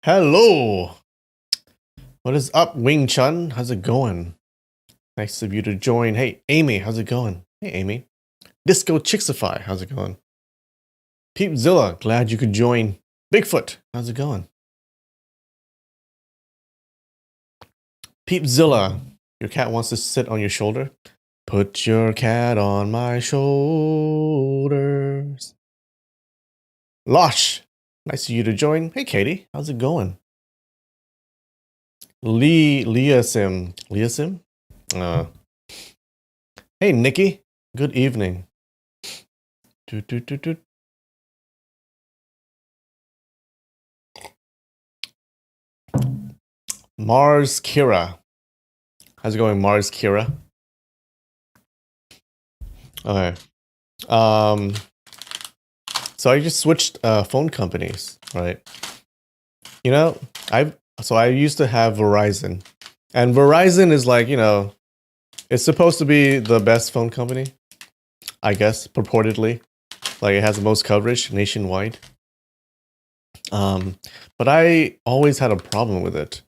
Hello. What is up, Wing Chun? How's it going? Nice of you to join. Hey, Amy, how's it going? Hey, Amy. Disco Chixify, how's it going? Peepzilla, glad you could join. Bigfoot, how's it going? Peepzilla, your cat wants to sit on your shoulder. Put your cat on my shoulders. Losh, nice of you to join. Hey, Katie, how's it going? Leah Sim? Hey, Nikki, good evening. Mars Kira. How's it going, Mars Kira? Okay. So I just switched phone companies, right? You know, I used to have Verizon. And Verizon is like, it's supposed to be the best phone company, I guess, purportedly. Like it has the most coverage nationwide. But I always had a problem with it.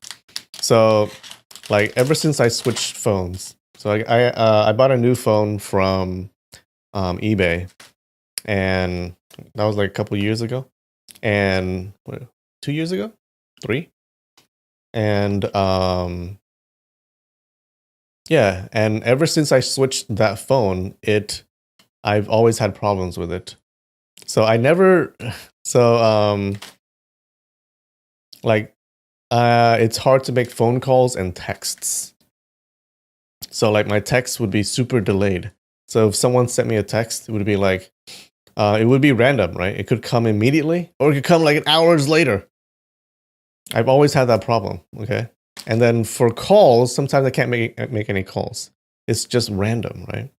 So, like ever since I switched phones, so I bought a new phone from eBay, and that was like a couple years ago, and 2 years ago, 3, and yeah, and ever since I switched that phone, I've always had problems with it. So I never, so like it's hard to make phone calls and texts. So like my text would be super delayed. So if someone sent me a text, it would be like, it would be random, right? It could come immediately or it could come like hours later. I've always had that problem, okay? And then for calls, sometimes I can't make any calls. It's just random, right?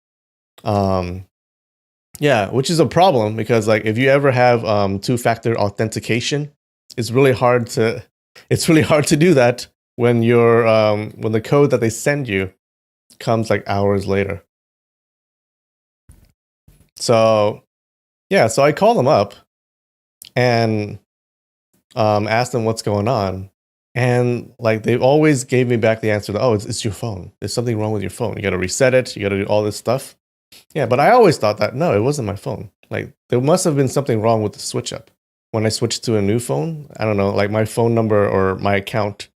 Yeah, which is a problem because like if you ever have two-factor authentication, it's really hard to do that when when the code that they send you comes like hours later. So yeah, so I call them up and asked them what's going on, and like they always gave me back the answer that, oh, it's your phone. There's something wrong with your phone. You got to reset it. You got to do all this stuff. Yeah, but I always thought that no, it wasn't my phone. Like there must have been something wrong with the switch up. When I switched to a new phone, I don't know, like my phone number or my account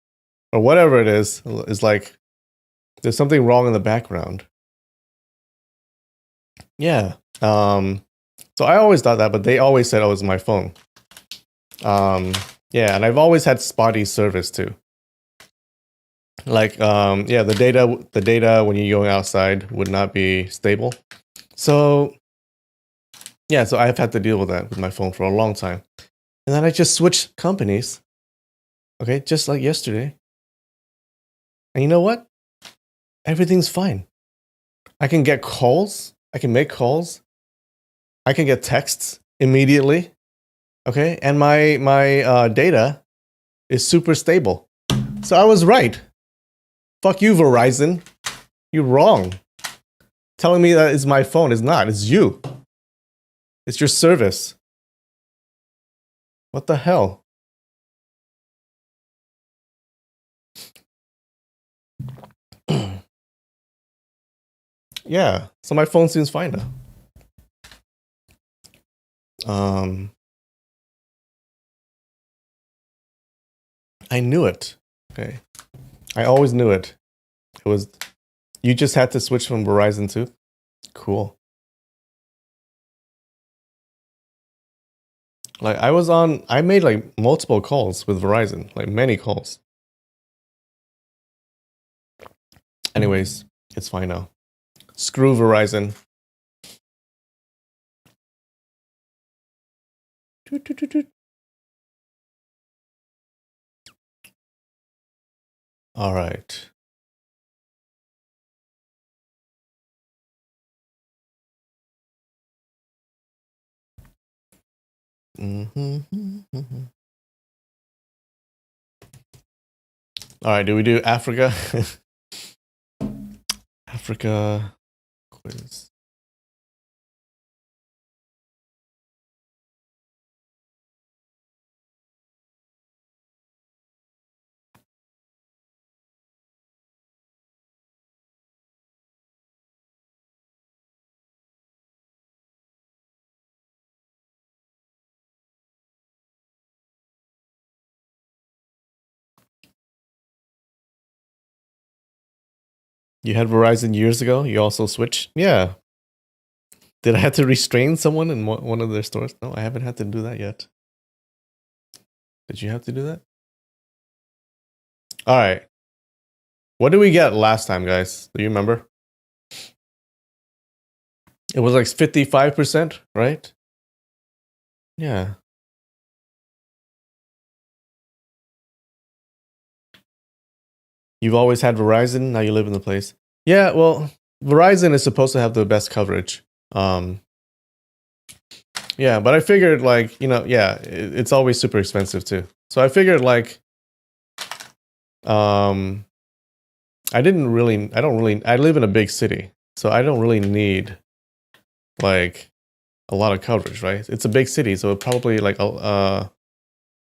or whatever it is like there's something wrong in the background. Yeah. So I always thought that, but they always said, oh, it was my phone. Yeah, and I've always had spotty service too. Like, yeah, the data when you're going outside would not be stable. So, yeah, so I've had to deal with that with my phone for a long time. And then I just switched companies. Okay, just like yesterday. And you know what? Everything's fine. I can get calls. I can make calls. I can get texts immediately. Okay, and my data is super stable. So I was right. Fuck you, Verizon. You're wrong. Telling me that it's my phone. It's not. It's you. It's your service. What the hell? Yeah. So my phone seems fine now. I knew it. Okay. I always knew it. It was you just had to switch from Verizon too? Cool. Like I made like multiple calls with Verizon, like many calls. Anyways, it's fine now. Screw Verizon. All right. All right, do we do Africa? Africa quiz. You had Verizon years ago. You also switched. Yeah. Did I have to restrain someone in one of their stores? No, I haven't had to do that yet. Did you have to do that? All right. What did we get last time, guys? Do you remember? It was like 55%, right? Yeah. You've always had Verizon, now you live in the place. Yeah, well, Verizon is supposed to have the best coverage. Yeah, but I figured like, yeah, it's always super expensive too. So I figured like I live in a big city, so I don't really need like a lot of coverage, right? It's a big city, so probably like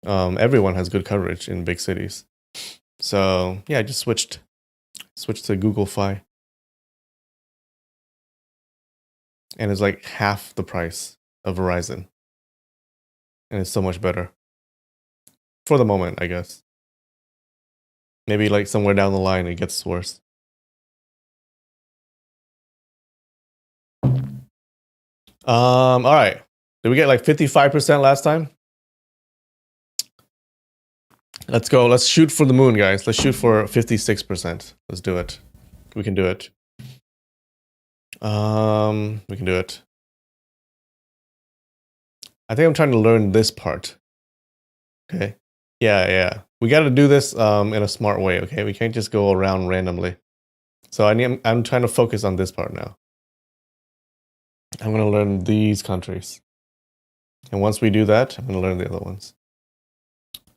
everyone has good coverage in big cities. So yeah, I just switched to Google Fi, and it's like half the price of Verizon, and it's so much better for the moment, I guess. Maybe like somewhere down the line it gets worse. All right. Did we get like 55% last time? Let's go. Let's shoot for the moon, guys. Let's shoot for 56%. Let's do it. We can do it. We can do it. I think I'm trying to learn this part. Okay. Yeah. We got to do this in a smart way, okay? We can't just go around randomly. So I'm trying to focus on this part now. I'm going to learn these countries. And once we do that, I'm going to learn the other ones.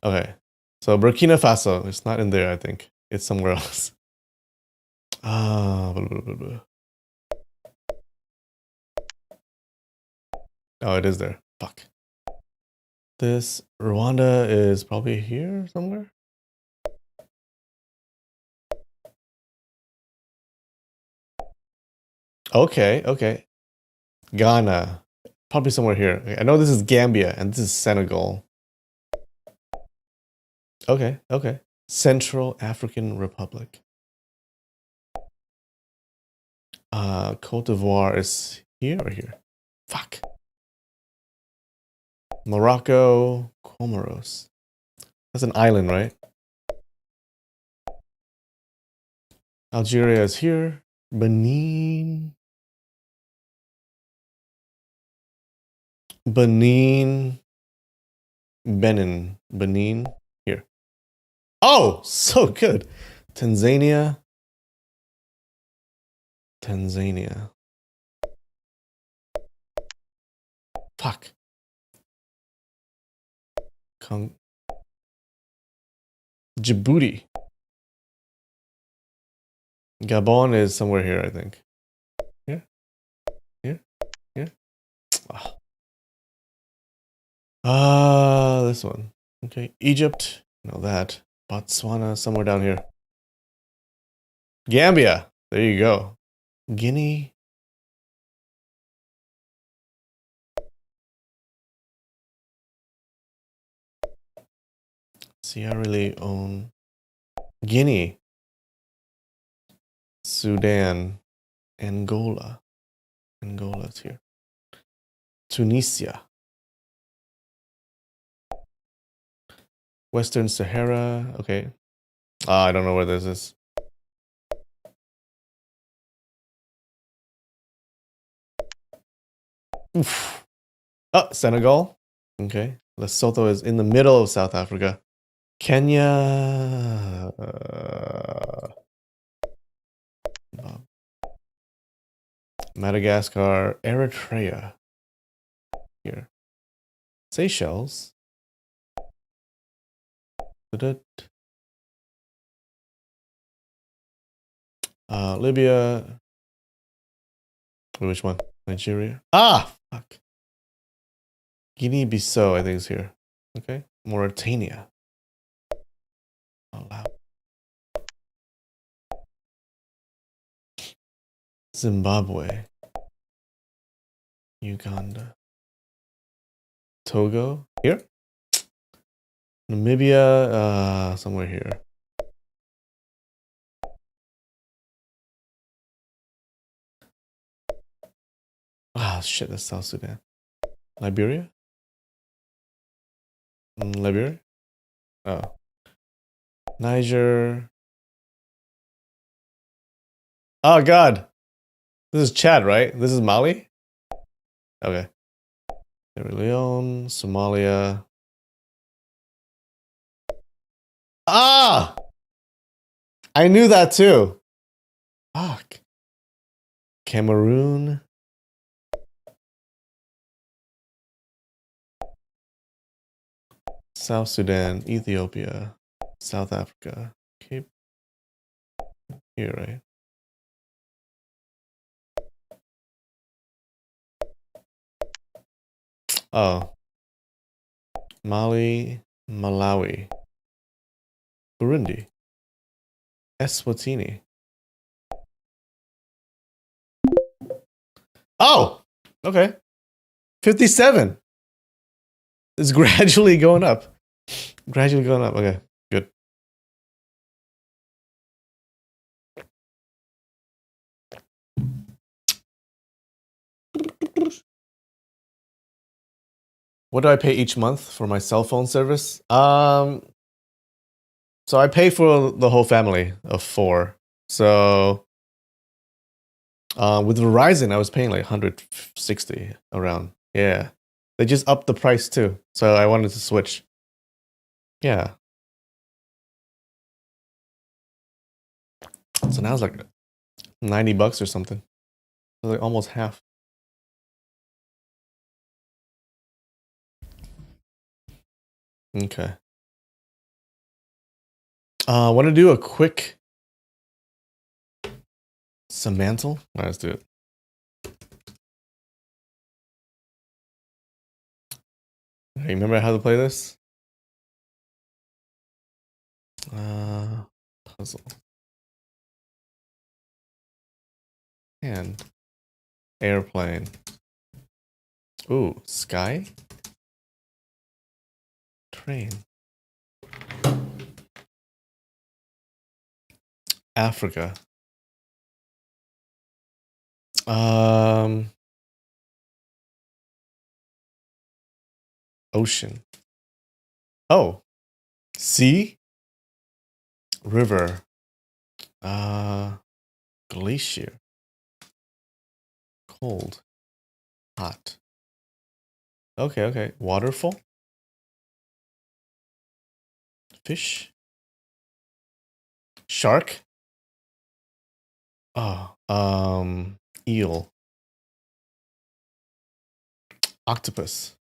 Okay. So Burkina Faso, it's not in there, I think. It's somewhere else. Blah, blah, blah, blah. Oh, it is there. Fuck. This Rwanda is probably here somewhere. Okay. Ghana. Probably somewhere here. Okay, I know this is Gambia and this is Senegal. Okay. Central African Republic. Cote d'Ivoire is here or here? Fuck. Morocco, Comoros. That's an island, right? Algeria is here. Benin. Benin. Here. Oh, so good. Tanzania. Fuck. Djibouti. Gabon is somewhere here, I think. Here. This one. Okay. Egypt. No, that. Botswana, somewhere down here. Gambia. There you go. Guinea. Sierra Leone. Guinea. Sudan. Angola. Angola's here. Tunisia. Western Sahara. Okay. I don't know where this is. Oof. Oh, Senegal. Okay. Lesotho is in the middle of South Africa. Kenya. Madagascar. Eritrea. Here. Seychelles. Libya. Which one? Nigeria. Ah, fuck. Guinea-Bissau, I think, is here. Okay. Mauritania. Oh, wow. Zimbabwe. Uganda. Togo. Here. Namibia. Somewhere here. Ah, shit, that's South Sudan. Liberia? Liberia? Oh. Niger. Oh, God. This is Chad, right? This is Mali? Okay. Sierra Leone, Somalia. Ah! I knew that too. Fuck. Cameroon. South Sudan, Ethiopia, South Africa. Cape here, right? Oh. Mali, Malawi, Burundi, Eswatini. Oh! Okay. 57. It's gradually going up. Gradually going up. Okay, good. What do I pay each month for my cell phone service? So I pay for the whole family of 4. So with Verizon, I was paying like 160 around. Yeah. They just upped the price too. So I wanted to switch. Yeah. So now it's like $90 or something. Like almost half. Okay. I want to do a quick Semantle. All right, let's do it. Hey, remember how to play this? Puzzle. And airplane. Ooh, sky? Train. Africa. Ocean. Oh. Sea? River. Glacier. Cold. Hot. Okay, okay. Waterfall? Fish? Shark? Oh, eel. Octopus.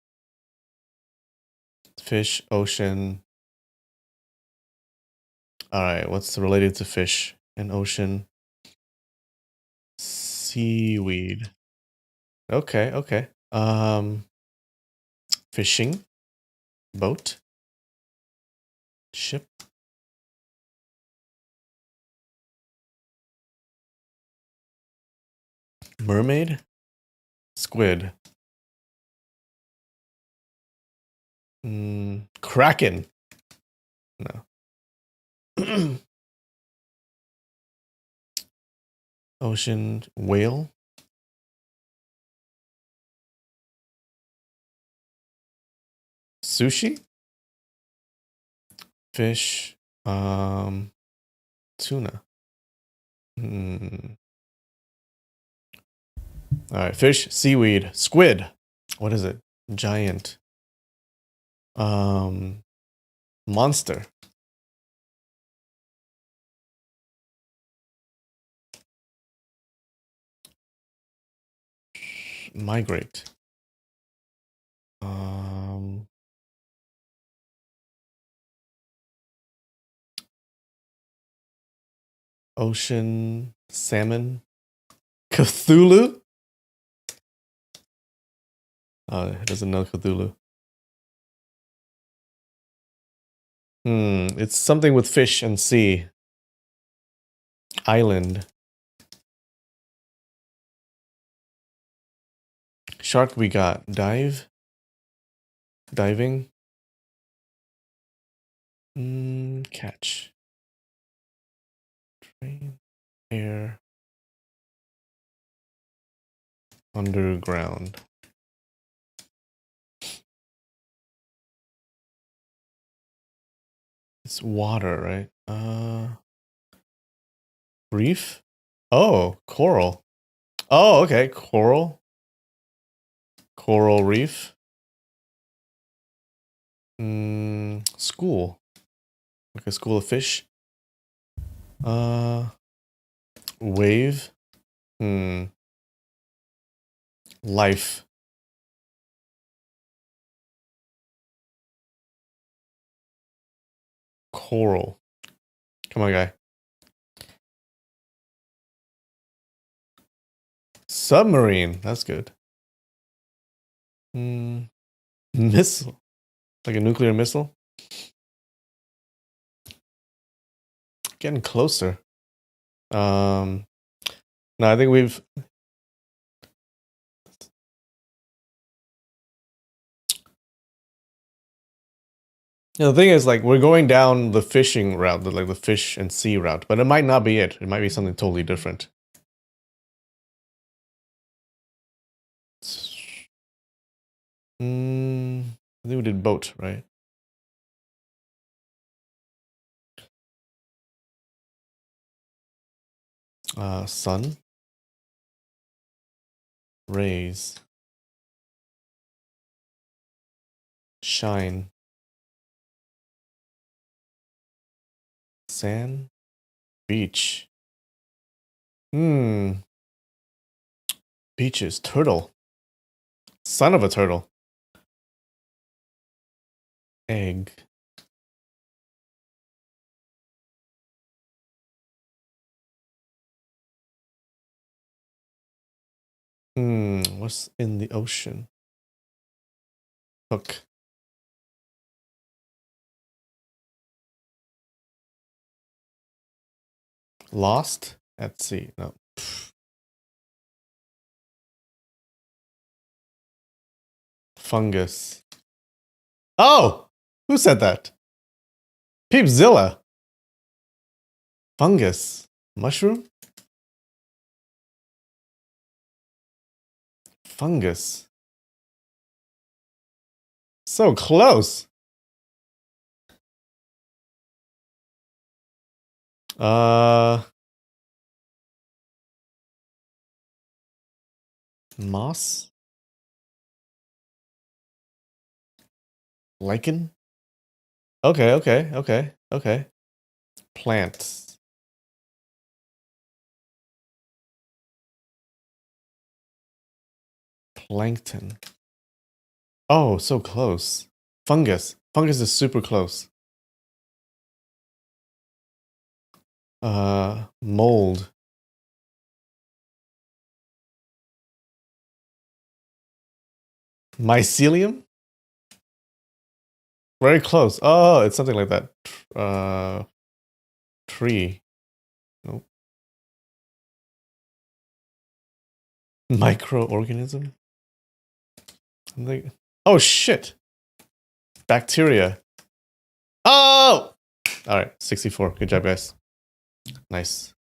Fish, ocean. All right, what's related to fish and ocean? Seaweed. Okay, okay. Fishing, boat, ship, mermaid, squid, kraken. No. Ocean, whale, sushi, fish, tuna. All right, fish, seaweed, squid. What is it? Giant. Monster. Migrate. Ocean, salmon, Cthulhu. It doesn't know Cthulhu. It's something with fish and sea. Island. Shark we got. Dive. Diving. Catch. Train. Air. Underground. It's water, right? Reef? Oh, coral. Oh, okay. Coral. Coral reef. School. Like a school of fish. Wave. Life. Coral. Come on, guy. Submarine. That's good. Missile. Like a nuclear missile. Getting closer. No, I think we've. Yeah, the thing is, like, we're going down the fishing route, like the fish and sea route, but it might not be it. It might be something totally different. I think we did boat, right? Sun. Rays. Shine. Sand. Beach. Beaches. Turtle. Son of a turtle. Egg. What's in the ocean? Hook. Lost at sea. No. Fungus. Oh! Who said that? Peepzilla. Fungus. Mushroom? Fungus. So close. Moss? Lichen? Okay. Plants. Plankton. Oh, so close. Fungus. Fungus is super close. Mold. Mycelium? Very close. Oh, it's something like that. Tree. Nope. Microorganism? Oh, shit. Bacteria. Oh! All right, 64. Good job, guys. Nice.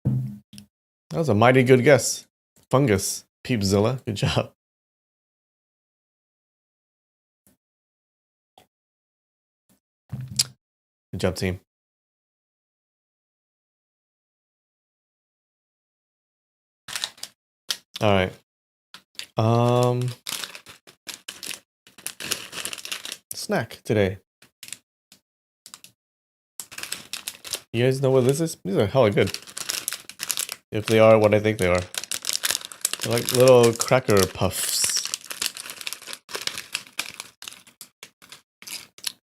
That was a mighty good guess. Fungus. Peepzilla. Good job. Good job, team. All right. Snack today. You guys know what this is? These are hella good. If they are what I think they are. They're like little cracker puffs.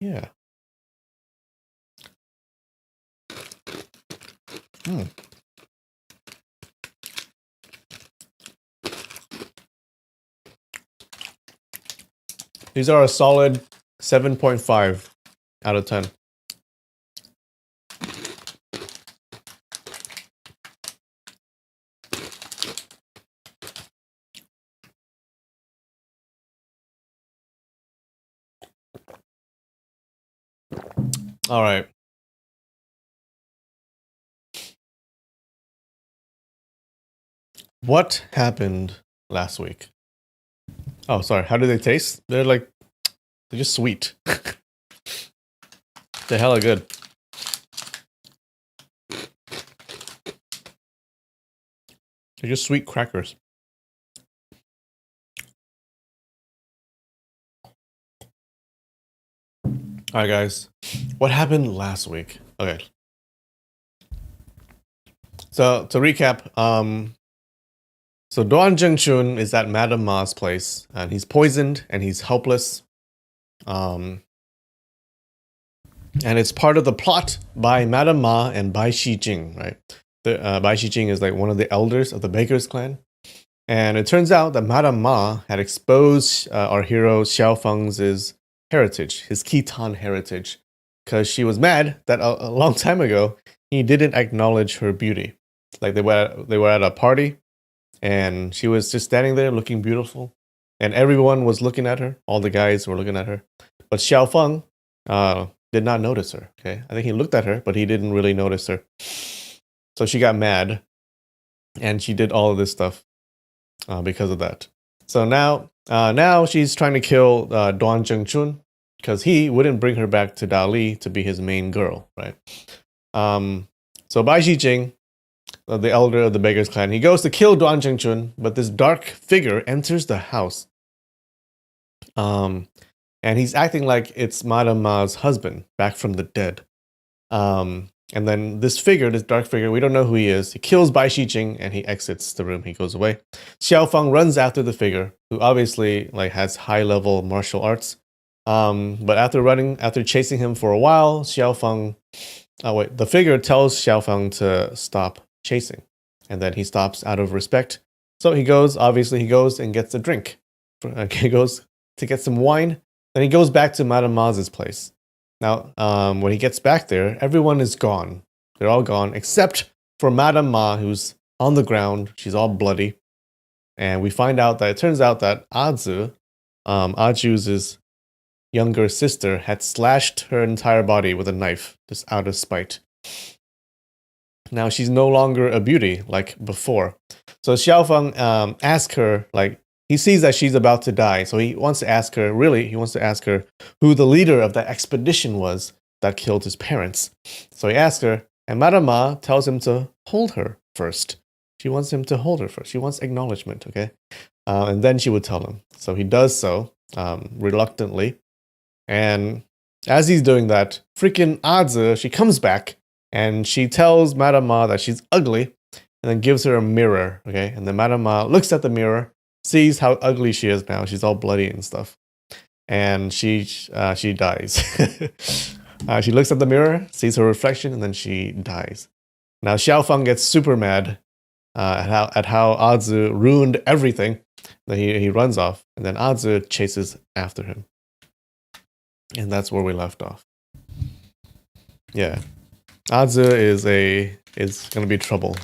Yeah. These are a solid 7.5 out of 10. All right. What happened last week? Oh, sorry. How do they taste? They're just sweet. They're hella good. They're just sweet crackers. All right, guys. What happened last week? Okay. So to recap, so Doan Zhengchun is at Madame Ma's place, and he's poisoned and he's helpless. And it's part of the plot by Madame Ma and Bai Shijing, right? Bai Shijing is like one of the elders of the Baker's clan. And it turns out that Madame Ma had exposed our hero Xiao Feng's heritage, his Khitan heritage, because she was mad that a long time ago he didn't acknowledge her beauty. Like they were at a party, and she was just standing there looking beautiful, and everyone was looking at her. All the guys were looking at her, but Xiao Feng did not notice her. Okay, I think he looked at her, but he didn't really notice her. So she got mad, and she did all of this stuff because of that. So now she's trying to kill Duan Zhengchun because he wouldn't bring her back to Dali to be his main girl, right? So Bai Xijing, the elder of the Beggars clan, he goes to kill Duan Zhengchun, but this dark figure enters the house. And he's acting like it's Madame Ma's husband, back from the dead. And then this dark figure, we don't know who he is. He kills Bai Xijing and he exits the room. He goes away. Xiao Feng runs after the figure, who obviously has high-level martial arts. But after chasing him for a while, the figure tells Xiao Feng to stop chasing, and then he stops out of respect. So he goes and gets a drink. He goes to get some wine. Then he goes back to Madame Ma's place. Now, when he gets back there, everyone is gone. They're all gone, except for Madame Ma, who's on the ground. She's all bloody. And we find out that it turns out that Aju's younger sister, had slashed her entire body with a knife, just out of spite. Now she's no longer a beauty like before. So Xiao Feng asks her, he sees that she's about to die, so he wants to ask her who the leader of that expedition was that killed his parents. So he asks her, and Madame Ma tells him to hold her first. She wants him to hold her first. She wants acknowledgement, okay? And then she would tell him. So he does so, reluctantly. And as he's doing that, freaking Azi, she comes back, and she tells Madame Ma that she's ugly, and then gives her a mirror, okay? And then Madame Ma looks at the mirror, sees how ugly she is now. She's all bloody and stuff. And she dies. She looks at the mirror, sees her reflection, and then she dies. Now Xiao Feng gets super mad at how Azi ruined everything. Then he runs off, and then Azi chases after him. And that's where we left off. Yeah. Azi is gonna be trouble.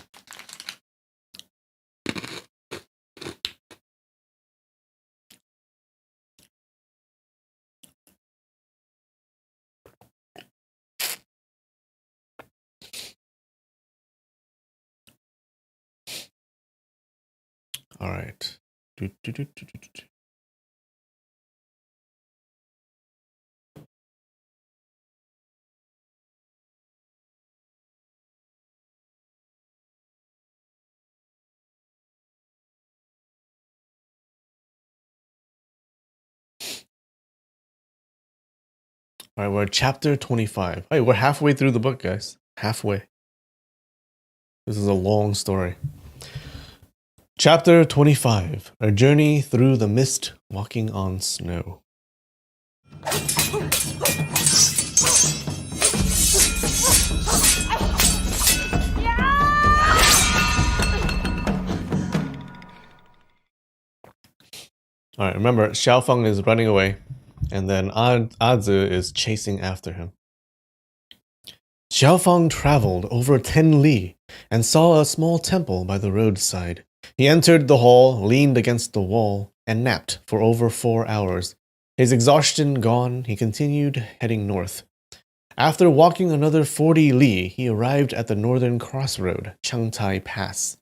All right. All right, we're at chapter 25. Hey, we're halfway through the book, guys. Halfway. This is a long story. Chapter 25. A journey through the mist, walking on snow. All right, remember, Xiao Feng is running away, and then Azi is chasing after him. Xiao Feng traveled over 10 li and saw a small temple by the roadside. He entered the hall, leaned against the wall, and napped for over 4 hours. His exhaustion gone, he continued heading north. After walking another 40 li, he arrived at the northern crossroad, Chengtai Pass.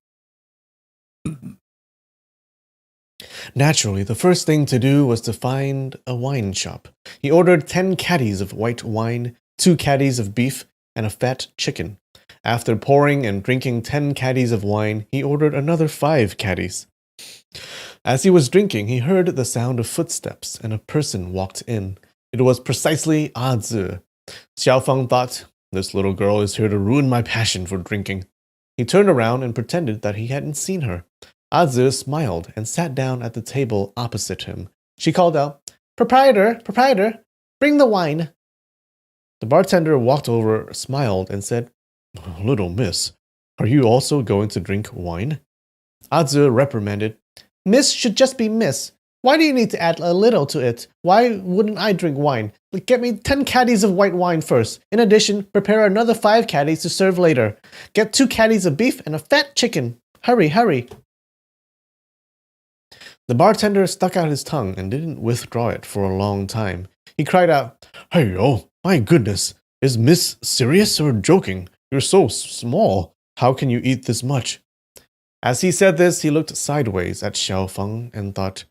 Naturally, the first thing to do was to find a wine shop. He ordered 10 caddies of white wine, 2 caddies of beef, and a fat chicken. After pouring and drinking 10 caddies of wine, he ordered another 5 caddies. As he was drinking, he heard the sound of footsteps, and a person walked in. It was precisely Ah Zi. Xiaofeng thought, this little girl is here to ruin my passion for drinking. He turned around and pretended that he hadn't seen her. Ah Zi smiled and sat down at the table opposite him. She called out, Proprietor, bring the wine. The bartender walked over, smiled, and said, Little miss, are you also going to drink wine? Ah Zi reprimanded, Miss should just be miss. Why do you need to add a little to it? Why wouldn't I drink wine? Get me 10 caddies of white wine first. In addition, prepare another 5 caddies to serve later. Get 2 caddies of beef and a fat chicken. Hurry, hurry. The bartender stuck out his tongue and didn't withdraw it for a long time. He cried out, Hey, oh, my goodness. Is Miss serious or joking? You're so small. How can you eat this much? As he said this, he looked sideways at Xiaofeng and thought,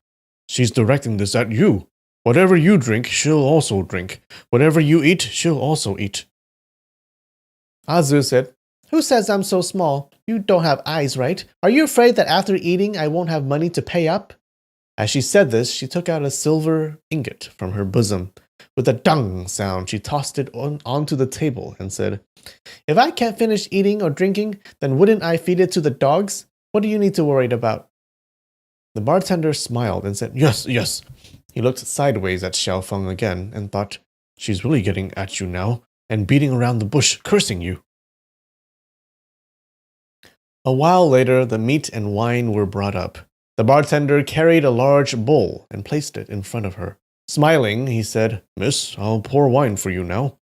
She's directing this at you. Whatever you drink, she'll also drink. Whatever you eat, she'll also eat. Ah Zi said, Who says I'm so small? You don't have eyes, right? Are you afraid that after eating I won't have money to pay up? As she said this, she took out a silver ingot from her bosom. With a dung sound, she tossed it onto the table and said, If I can't finish eating or drinking, then wouldn't I feed it to the dogs? What do you need to worry about? The bartender smiled and said, Yes, yes. He looked sideways at Xiaofeng again and thought, She's really getting at you now and beating around the bush, cursing you. A while later, the meat and wine were brought up. The bartender carried a large bowl and placed it in front of her. Smiling, he said, Miss, I'll pour wine for you now.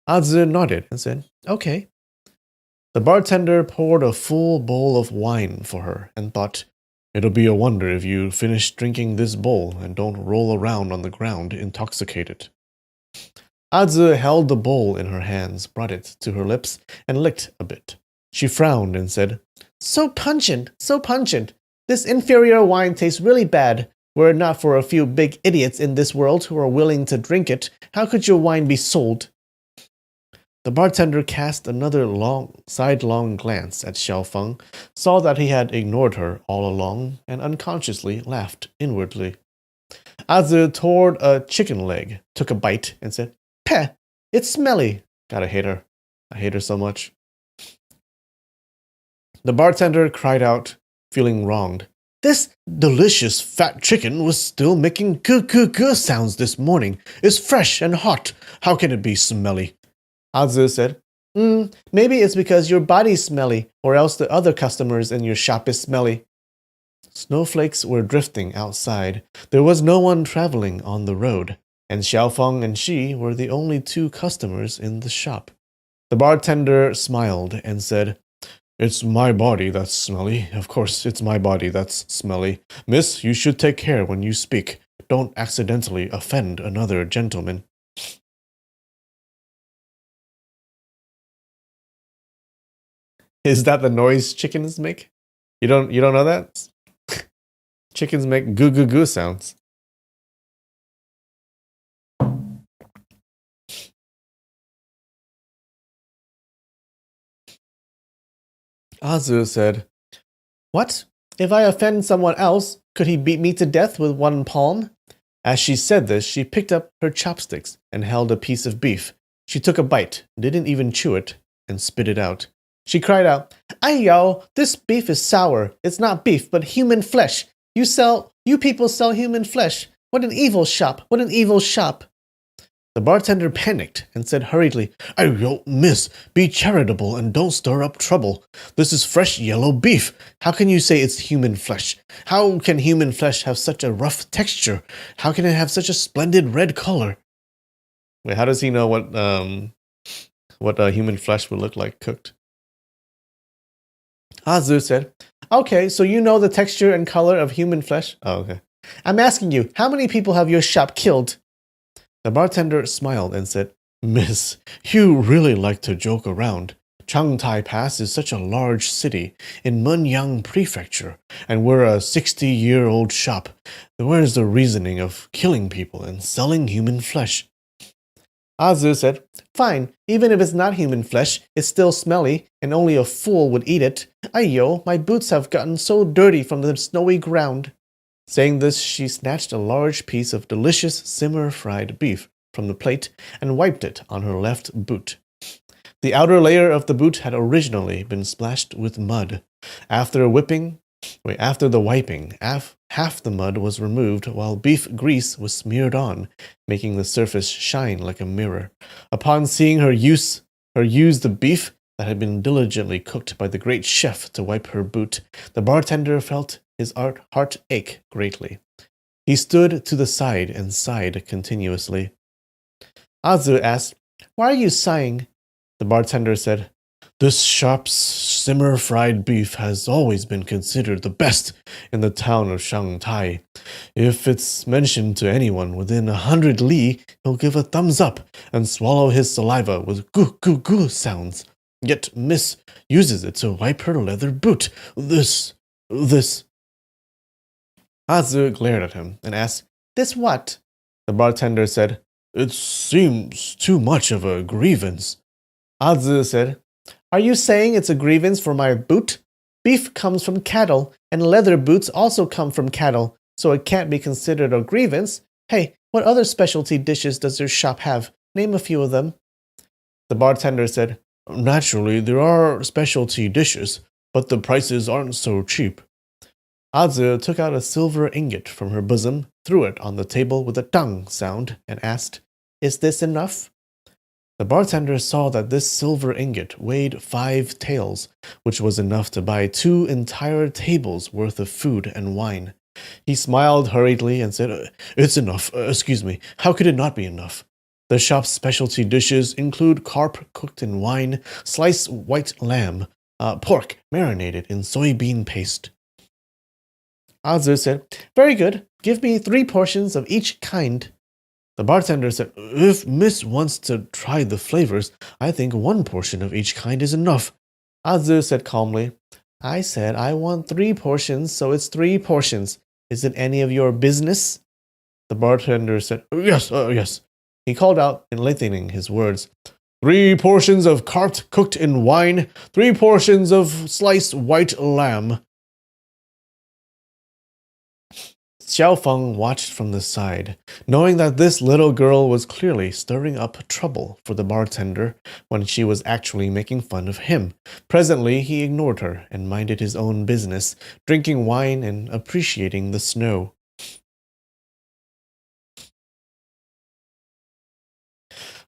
Ah Zi nodded and said, Okay. The bartender poured a full bowl of wine for her and thought, It'll be a wonder if you finish drinking this bowl and don't roll around on the ground intoxicated. Ah Zi held the bowl in her hands, brought it to her lips, and licked a bit. She frowned and said, So pungent, so pungent. This inferior wine tastes really bad. Were it not for a few big idiots in this world who are willing to drink it, how could your wine be sold? The bartender cast another sidelong glance at Xiaofeng, saw that he had ignored her all along, and unconsciously laughed inwardly. Ah Zi tore a chicken leg, took a bite, and said, Peh, it's smelly. Gotta hate her. I hate her so much. The bartender cried out, feeling wronged. This delicious fat chicken was still making goo sounds this morning. It's fresh and hot. How can it be smelly? Ah Zi said, Maybe it's because your body's smelly, or else the other customers in your shop is smelly. Snowflakes were drifting outside. There was no one traveling on the road, and Xiaofeng and she were the only 2 customers in the shop. The bartender smiled and said, It's my body that's smelly. Of course, it's my body that's smelly. Miss, you should take care when you speak. Don't accidentally offend another gentleman. Is that the noise chickens make? You don't know that? Chickens make goo sounds. Ah Zi said, What? If I offend someone else, could he beat me to death with one palm? As she said this, she picked up her chopsticks and held a piece of beef. She took a bite, didn't even chew it, and spit it out. She cried out, Aiyo, this beef is sour. It's not beef, but human flesh. You people sell human flesh. What an evil shop. What an evil shop. The bartender panicked and said hurriedly, Aiyo, miss, be charitable and don't stir up trouble. This is fresh yellow beef. How can you say it's human flesh? How can human flesh have such a rough texture? How can it have such a splendid red color? Wait, how does he know what human flesh would look like cooked? Ah Zi said, Okay, so you know the texture and color of human flesh? Oh, okay. I'm asking you, how many people have your shop killed? The bartender smiled and said, Miss, you really like to joke around. Changtai Pass is such a large city in Munyang Prefecture, and we're a 60-year-old shop. Where's the reasoning of killing people and selling human flesh? Azu said, Fine, even if it's not human flesh, it's still smelly, and only a fool would eat it. Aiyo, my boots have gotten so dirty from the snowy ground. Saying this, she snatched a large piece of delicious simmer-fried beef from the plate and wiped it on her left boot. The outer layer of the boot had originally been splashed with mud. After the wiping, half the mud was removed while beef grease was smeared on, making the surface shine like a mirror. Upon seeing her use the beef that had been diligently cooked by the great chef to wipe her boot, the bartender felt his heart ache greatly. He stood to the side and sighed continuously. Azu asked, Why are you sighing? The bartender said, This shop's simmer-fried beef has always been considered the best in the town of Shanghai. If it's mentioned to anyone within 100 li, he'll give a thumbs up and swallow his saliva with goo-goo-goo sounds. Yet Miss uses it to wipe her leather boot. This... Azu glared at him and asked, This what? The bartender said, It seems too much of a grievance. Azu said, Are you saying it's a grievance for my boot? Beef comes from cattle, and leather boots also come from cattle, so it can't be considered a grievance. Hey, what other specialty dishes does your shop have? Name a few of them. The bartender said, Naturally, there are specialty dishes, but the prices aren't so cheap. Azu took out a silver ingot from her bosom, threw it on the table with a tang sound, and asked, Is this enough? The bartender saw that this silver ingot weighed 5 taels, which was enough to buy 2 entire tables worth of food and wine. He smiled hurriedly and said, It's enough. Excuse me. How could it not be enough? The shop's specialty dishes include carp cooked in wine, sliced white lamb, pork marinated in soybean paste. Azu said, Very good. Give me 3 portions of each kind. The bartender said, If Miss wants to try the flavors, I think 1 portion of each kind is enough. Azu said calmly, I said I want 3 portions, so it's 3 portions. Is it any of your business? The bartender said, Yes. He called out, lengthening his words, 3 portions of carp cooked in wine, 3 portions of sliced white lamb. Xiaofeng watched from the side, knowing that this little girl was clearly stirring up trouble for the bartender when she was actually making fun of him. Presently, he ignored her and minded his own business, drinking wine and appreciating the snow.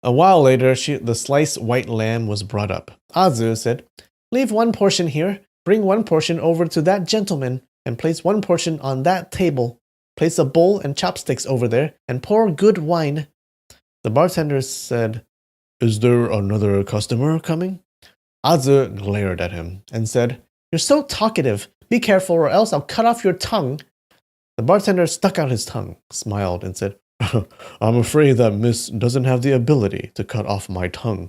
A while later, the sliced white lamb was brought up. Azu said, Leave 1 portion here, bring 1 portion over to that gentleman, and place 1 portion on that table. Place a bowl and chopsticks over there, and pour good wine. The bartender said, Is there another customer coming? Azu glared at him and said, You're so talkative. Be careful or else I'll cut off your tongue. The bartender stuck out his tongue, smiled, and said, I'm afraid that Miss doesn't have the ability to cut off my tongue.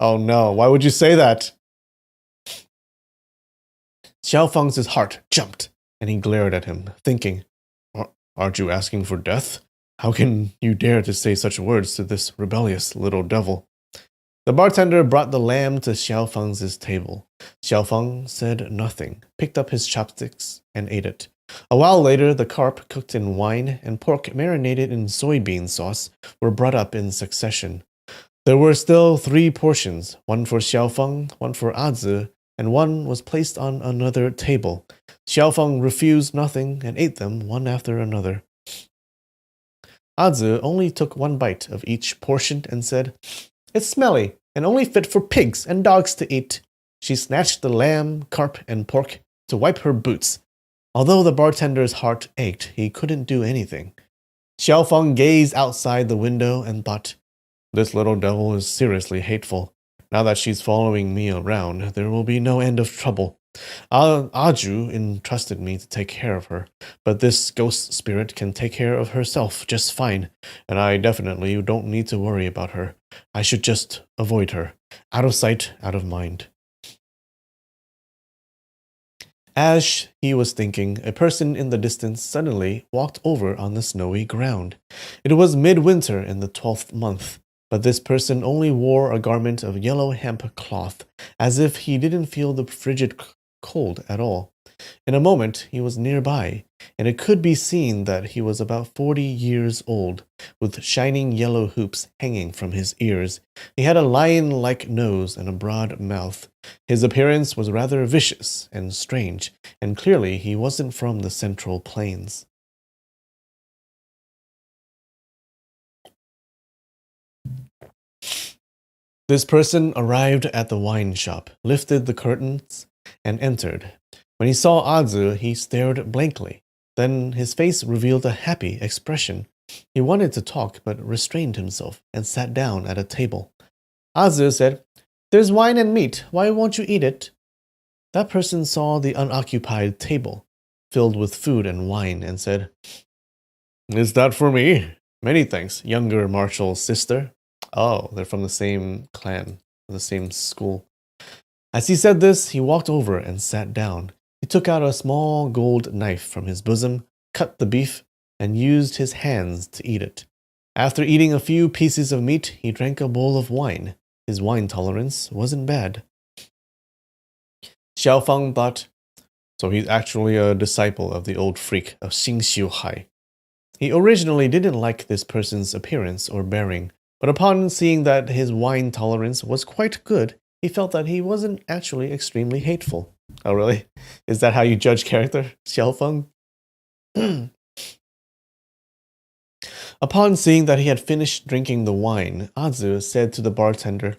Oh no, why would you say that? Xiaofeng's heart jumped, and he glared at him, thinking, Aren't you asking for death? How can you dare to say such words to this rebellious little devil? The bartender brought the lamb to Xiaofeng's table. Xiaofeng said nothing, picked up his chopsticks, and ate it. A while later, the carp cooked in wine and pork marinated in soybean sauce were brought up in succession. There were still 3 portions, 1 for Xiaofeng, 1 for Azu, and 1 was placed on another table. Xiaofeng refused nothing and ate them one after another. Azu only took 1 bite of each portion and said, It's smelly and only fit for pigs and dogs to eat. She snatched the lamb, carp, and pork to wipe her boots. Although the bartender's heart ached, he couldn't do anything. Xiaofeng gazed outside the window and thought, This little devil is seriously hateful. Now that she's following me around, there will be no end of trouble. Aju entrusted me to take care of her, but this ghost spirit can take care of herself just fine, and I definitely don't need to worry about her. I should just avoid her. Out of sight, out of mind. As he was thinking, a person in the distance suddenly walked over on the snowy ground. It was midwinter in the 12th month, but this person only wore a garment of yellow hemp cloth, as if he didn't feel the frigid cold at all. In a moment he was nearby, and it could be seen that he was about 40 years old, with shining yellow hoops hanging from his ears. He had a lion-like nose and a broad mouth. His appearance was rather vicious and strange, and clearly he wasn't from the Central Plains. This person arrived at the wine shop, lifted the curtains, and entered. When he saw Azu, he stared blankly. Then his face revealed a happy expression. He wanted to talk, but restrained himself and sat down at a table. Azu said, "There's wine and meat. Why won't you eat it?" That person saw the unoccupied table, filled with food and wine, and said, "Is that for me? Many thanks, younger Marshall's sister." Oh, they're from the same clan, the same school. As he said this, he walked over and sat down. He took out a small gold knife from his bosom, cut the beef, and used his hands to eat it. After eating a few pieces of meat, he drank a bowl of wine. His wine tolerance wasn't bad. Xiaofang thought, so he's actually a disciple of the old freak of Xing Xiu Hai. He originally didn't like this person's appearance or bearing, but upon seeing that his wine tolerance was quite good, he felt that he wasn't actually extremely hateful. Oh, really? Is that how you judge character, Xiaofeng? Upon seeing that he had finished drinking the wine, Azu said to the bartender,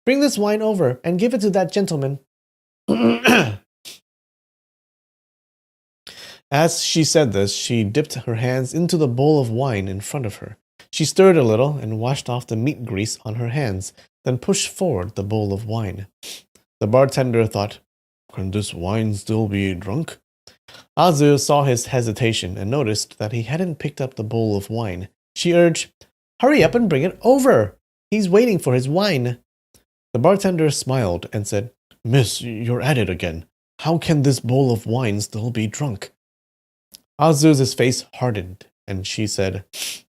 "Bring this wine over and give it to that gentleman." As she said this, she dipped her hands into the bowl of wine in front of her. She stirred a little and washed off the meat grease on her hands, then pushed forward the bowl of wine. The bartender thought, "Can this wine still be drunk?" Azu saw his hesitation and noticed that he hadn't picked up the bowl of wine. She urged, "Hurry up and bring it over. He's waiting for his wine." The bartender smiled and said, "Miss, you're at it again. How can this bowl of wine still be drunk?" Azu's face hardened, and she said,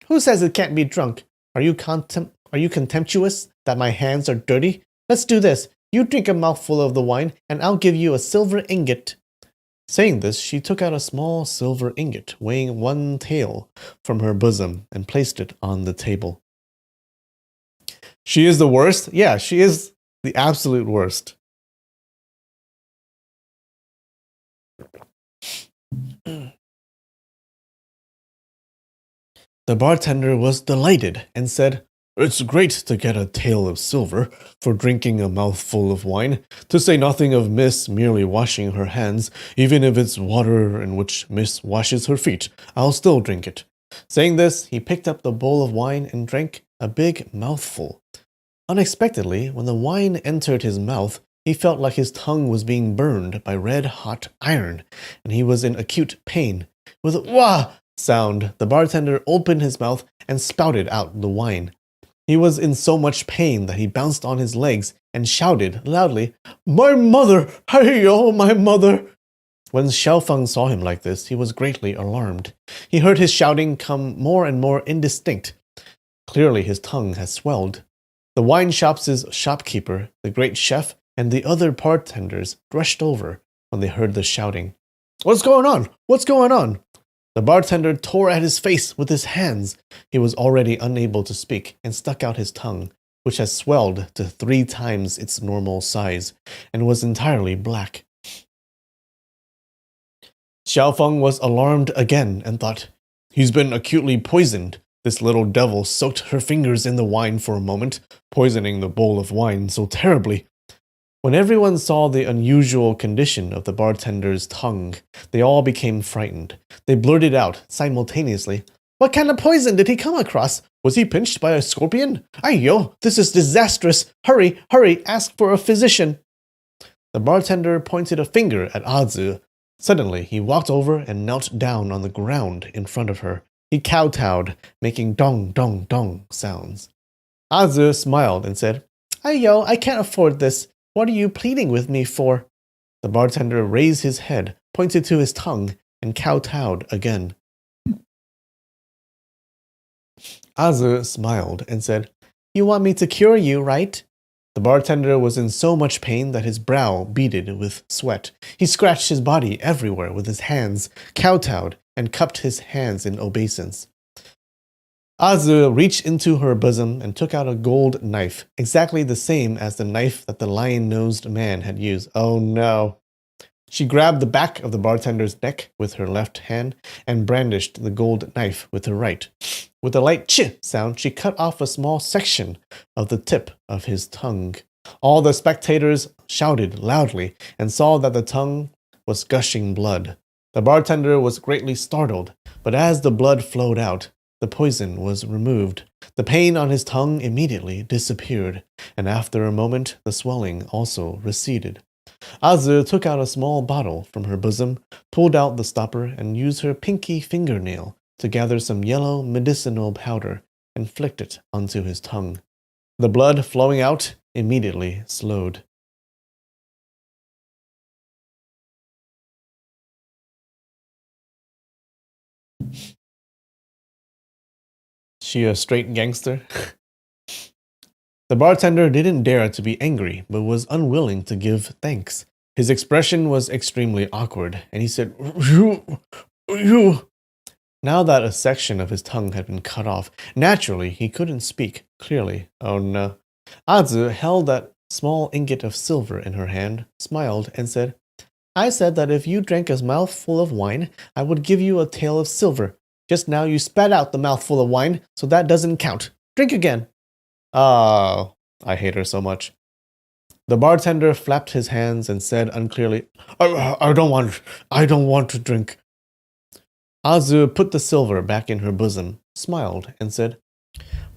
"Who says it can't be drunk? Are you contemptuous that my hands are dirty? Let's do this. You drink a mouthful of the wine, and I'll give you a silver ingot." Saying this, she took out a small silver ingot weighing 1 tael from her bosom and placed it on the table. She is the worst? Yeah, she is the absolute worst. The bartender was delighted and said, "It's great to get a tael of silver for drinking a mouthful of wine, to say nothing of Miss merely washing her hands. Even if it's water in which Miss washes her feet, I'll still drink it." Saying this, he picked up the bowl of wine and drank a big mouthful. Unexpectedly, when the wine entered his mouth, he felt like his tongue was being burned by red-hot iron, and he was in acute pain. With a "wah" sound, the bartender opened his mouth and spouted out the wine. He was in so much pain that he bounced on his legs and shouted loudly, "My mother! Hey-yo, my mother!" When Xiaofeng saw him like this, he was greatly alarmed. He heard his shouting come more and more indistinct. Clearly his tongue had swelled. The wine shop's shopkeeper, the great chef, and the other bartenders rushed over when they heard the shouting. "What's going on? What's going on?" The bartender tore at his face with his hands. He was already unable to speak and stuck out his tongue, which had swelled to 3 times its normal size, and was entirely black. Xiaofeng was alarmed again and thought, "He's been acutely poisoned." This little devil soaked her fingers in the wine for a moment, poisoning the bowl of wine so terribly. When everyone saw the unusual condition of the bartender's tongue, they all became frightened. They blurted out simultaneously, "What kind of poison did he come across? Was he pinched by a scorpion? Aiyo, this is disastrous! Hurry, hurry, ask for a physician!" The bartender pointed a finger at Azu. Suddenly, he walked over and knelt down on the ground in front of her. He kowtowed, making dong, dong, dong sounds. Azu smiled and said, "Aiyo, I can't afford this. What are you pleading with me for?" The bartender raised his head, pointed to his tongue, and kowtowed again. Azu smiled and said, "You want me to cure you, right?" The bartender was in so much pain that his brow beaded with sweat. He scratched his body everywhere with his hands, kowtowed, and cupped his hands in obeisance. Azu reached into her bosom and took out a gold knife, exactly the same as the knife that the lion-nosed man had used. Oh no. She grabbed the back of the bartender's neck with her left hand and brandished the gold knife with her right. With a light ch sound, she cut off a small section of the tip of his tongue. All the spectators shouted loudly and saw that the tongue was gushing blood. The bartender was greatly startled, but as the blood flowed out, the poison was removed. The pain on his tongue immediately disappeared, and after a moment, the swelling also receded. Azu took out a small bottle from her bosom, pulled out the stopper, and used her pinky fingernail to gather some yellow medicinal powder and flicked it onto his tongue. The blood flowing out immediately slowed. She a straight gangster? The bartender didn't dare to be angry, but was unwilling to give thanks. His expression was extremely awkward, and he said, You. Now that a section of his tongue had been cut off, naturally he couldn't speak clearly. Oh no. Azu held that small ingot of silver in her hand, smiled, and said, I said that if you drank a mouthful of wine, I would give you a tael of silver. Just now you spat out the mouthful of wine, so that doesn't count. Drink again. Oh, I hate her so much. The bartender flapped his hands and said unclearly, I don't want to drink. Azu put the silver back in her bosom, smiled, and said,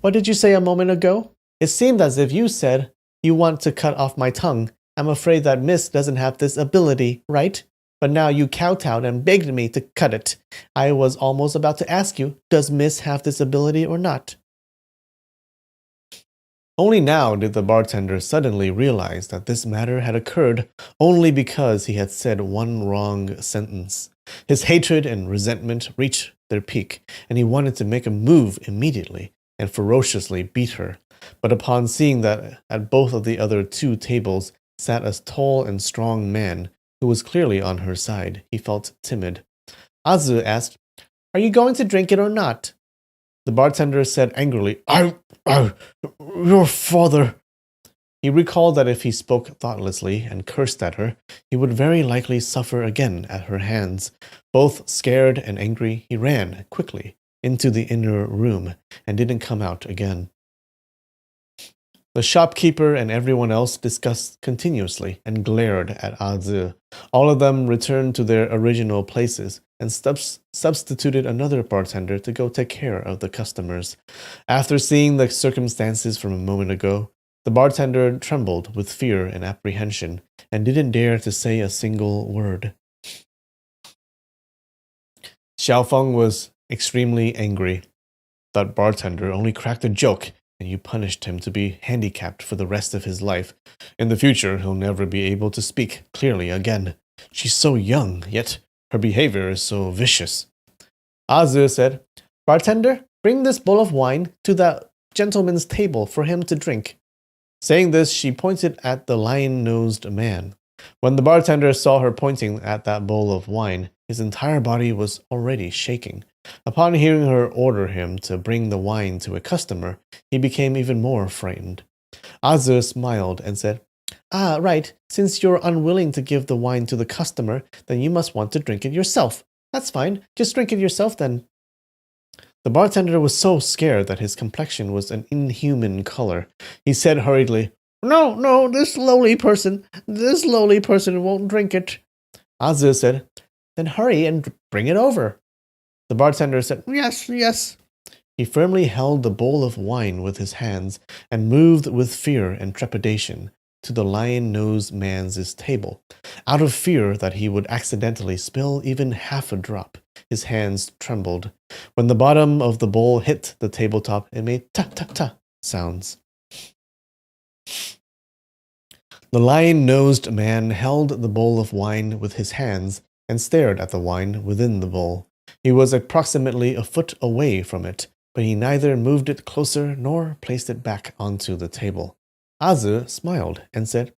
What did you say a moment ago? It seemed as if you said, You want to cut off my tongue. I'm afraid that Miss doesn't have this ability, right? But now you kowtowed and begged me to cut it. I was almost about to ask you, does Miss have this ability or not? Only now did the bartender suddenly realize that this matter had occurred only because he had said one wrong sentence. His hatred and resentment reached their peak, and he wanted to make a move immediately and ferociously beat her. But upon seeing that at both of the other two tables sat a tall and strong man who was clearly on her side, he felt timid. Azu asked, Are you going to drink it or not? The bartender said angrily, Your father. He recalled that if he spoke thoughtlessly and cursed at her, he would very likely suffer again at her hands. Both scared and angry, he ran quickly into the inner room and didn't come out again. The shopkeeper and everyone else discussed continuously and glared at Azu. All of them returned to their original places and substituted another bartender to go take care of the customers. After seeing the circumstances from a moment ago, the bartender trembled with fear and apprehension and didn't dare to say a single word. Xiaofeng was extremely angry. That bartender only cracked a joke, and you punished him to be handicapped for the rest of his life. In the future, he'll never be able to speak clearly again. She's so young, yet her behavior is so vicious. Azu said, Bartender, bring this bowl of wine to that gentleman's table for him to drink. Saying this, she pointed at the lion-nosed man. When the bartender saw her pointing at that bowl of wine, his entire body was already shaking. Upon hearing her order him to bring the wine to a customer, he became even more frightened. Azu smiled and said, Right. Since you're unwilling to give the wine to the customer, then you must want to drink it yourself. That's fine. Just drink it yourself then. The bartender was so scared that his complexion was an inhuman color. He said hurriedly, No, this lowly person won't drink it. Azu said, Then hurry and bring it over. The bartender said, Yes. He firmly held the bowl of wine with his hands and moved with fear and trepidation to the lion-nosed man's table. Out of fear that he would accidentally spill even half a drop, his hands trembled. When the bottom of the bowl hit the tabletop, it made ta-ta-ta sounds. The lion-nosed man held the bowl of wine with his hands and stared at the wine within the bowl. He was approximately a foot away from it, but he neither moved it closer nor placed it back onto the table. Azu smiled and said,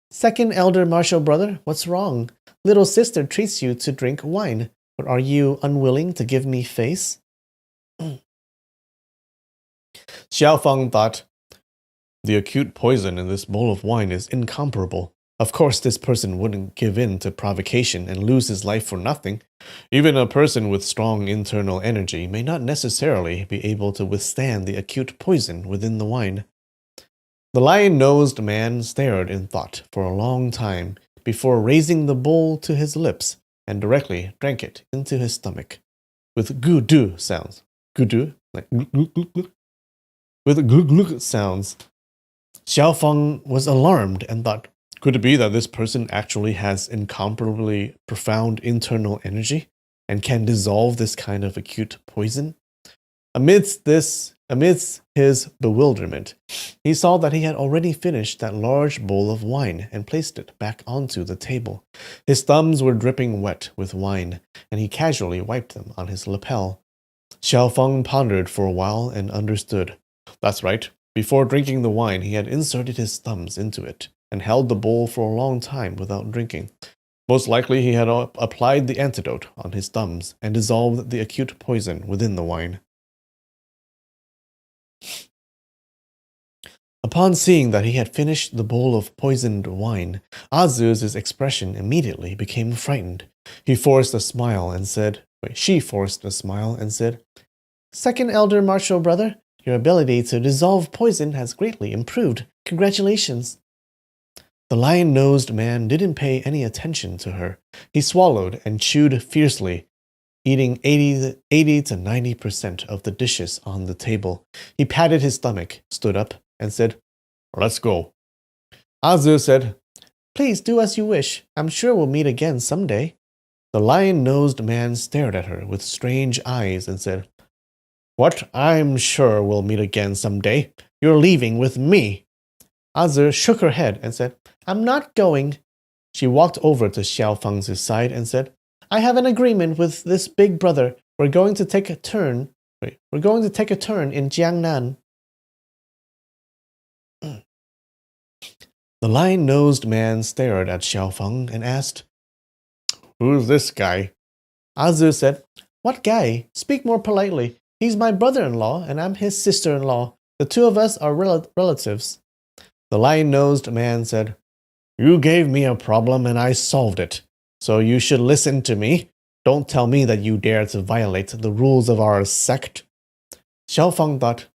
"Second elder martial brother, what's wrong? Little sister treats you to drink wine, but are you unwilling to give me face?" Xiao Feng thought, "The acute poison in this bowl of wine is incomparable. Of course, this person wouldn't give in to provocation and lose his life for nothing. Even a person with strong internal energy may not necessarily be able to withstand the acute poison within the wine." The lion-nosed man stared in thought for a long time before raising the bowl to his lips and directly drank it into his stomach. With gu-du sounds. Gu-du? Like gluk, gluk, gluk, gluk. With gluk, gluk sounds. Xiao Feng was alarmed and thought, could it be that this person actually has incomparably profound internal energy and can dissolve this kind of acute poison? Amidst his bewilderment, he saw that he had already finished that large bowl of wine and placed it back onto the table. His thumbs were dripping wet with wine, and he casually wiped them on his lapel. Xiao Feng pondered for a while and understood. That's right. Before drinking the wine, he had inserted his thumbs into it and held the bowl for a long time without drinking. Most likely he had applied the antidote on his thumbs and dissolved the acute poison within the wine. Upon seeing that he had finished the bowl of poisoned wine, Azu's expression immediately became frightened. She forced a smile and said, "Second elder martial brother, your ability to dissolve poison has greatly improved. Congratulations." The lion-nosed man didn't pay any attention to her. He swallowed and chewed fiercely, eating 80 to 90% of the dishes on the table. He patted his stomach, stood up, and said, "Let's go." Azu said, "Please do as you wish. I'm sure we'll meet again someday." The lion-nosed man stared at her with strange eyes and said, "What? I'm sure we'll meet again someday. You're leaving with me." Azu shook her head and said, "I'm not going." She walked over to Xiao Feng's side and said, "I have an agreement with this big brother. We're going to take a turn in Jiangnan." The lion-nosed man stared at Xiao Feng and asked, "Who's this guy?" Azu said, "What guy? Speak more politely. He's my brother-in-law and I'm his sister-in-law. The two of us are relatives." The lion-nosed man said, "You gave me a problem and I solved it. So you should listen to me. Don't tell me that you dare to violate the rules of our sect." Xiao Feng thought,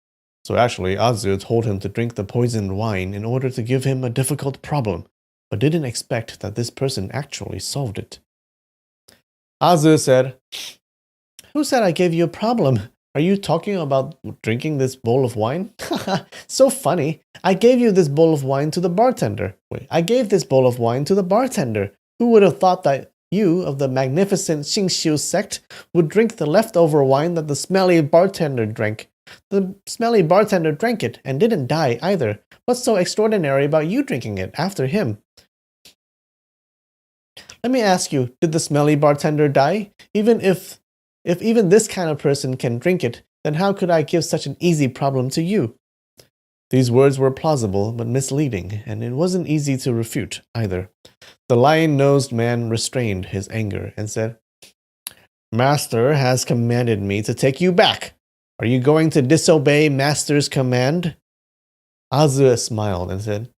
so actually Azu told him to drink the poisoned wine in order to give him a difficult problem, but didn't expect that this person actually solved it. Azu said, "Who said I gave you a problem? Are you talking about drinking this bowl of wine? So funny. I gave this bowl of wine to the bartender. Who would have thought that you of the magnificent Xingxiu sect would drink the leftover wine that the smelly bartender drank? The smelly bartender drank it and didn't die either. What's so extraordinary about you drinking it after him?" Let me ask you, did the smelly bartender die? If even this kind of person can drink it, then how could I give such an easy problem to you? These words were plausible but misleading, and it wasn't easy to refute either. The lion-nosed man restrained his anger and said, "Master has commanded me to take you back. Are you going to disobey Master's command?" Azu smiled and said,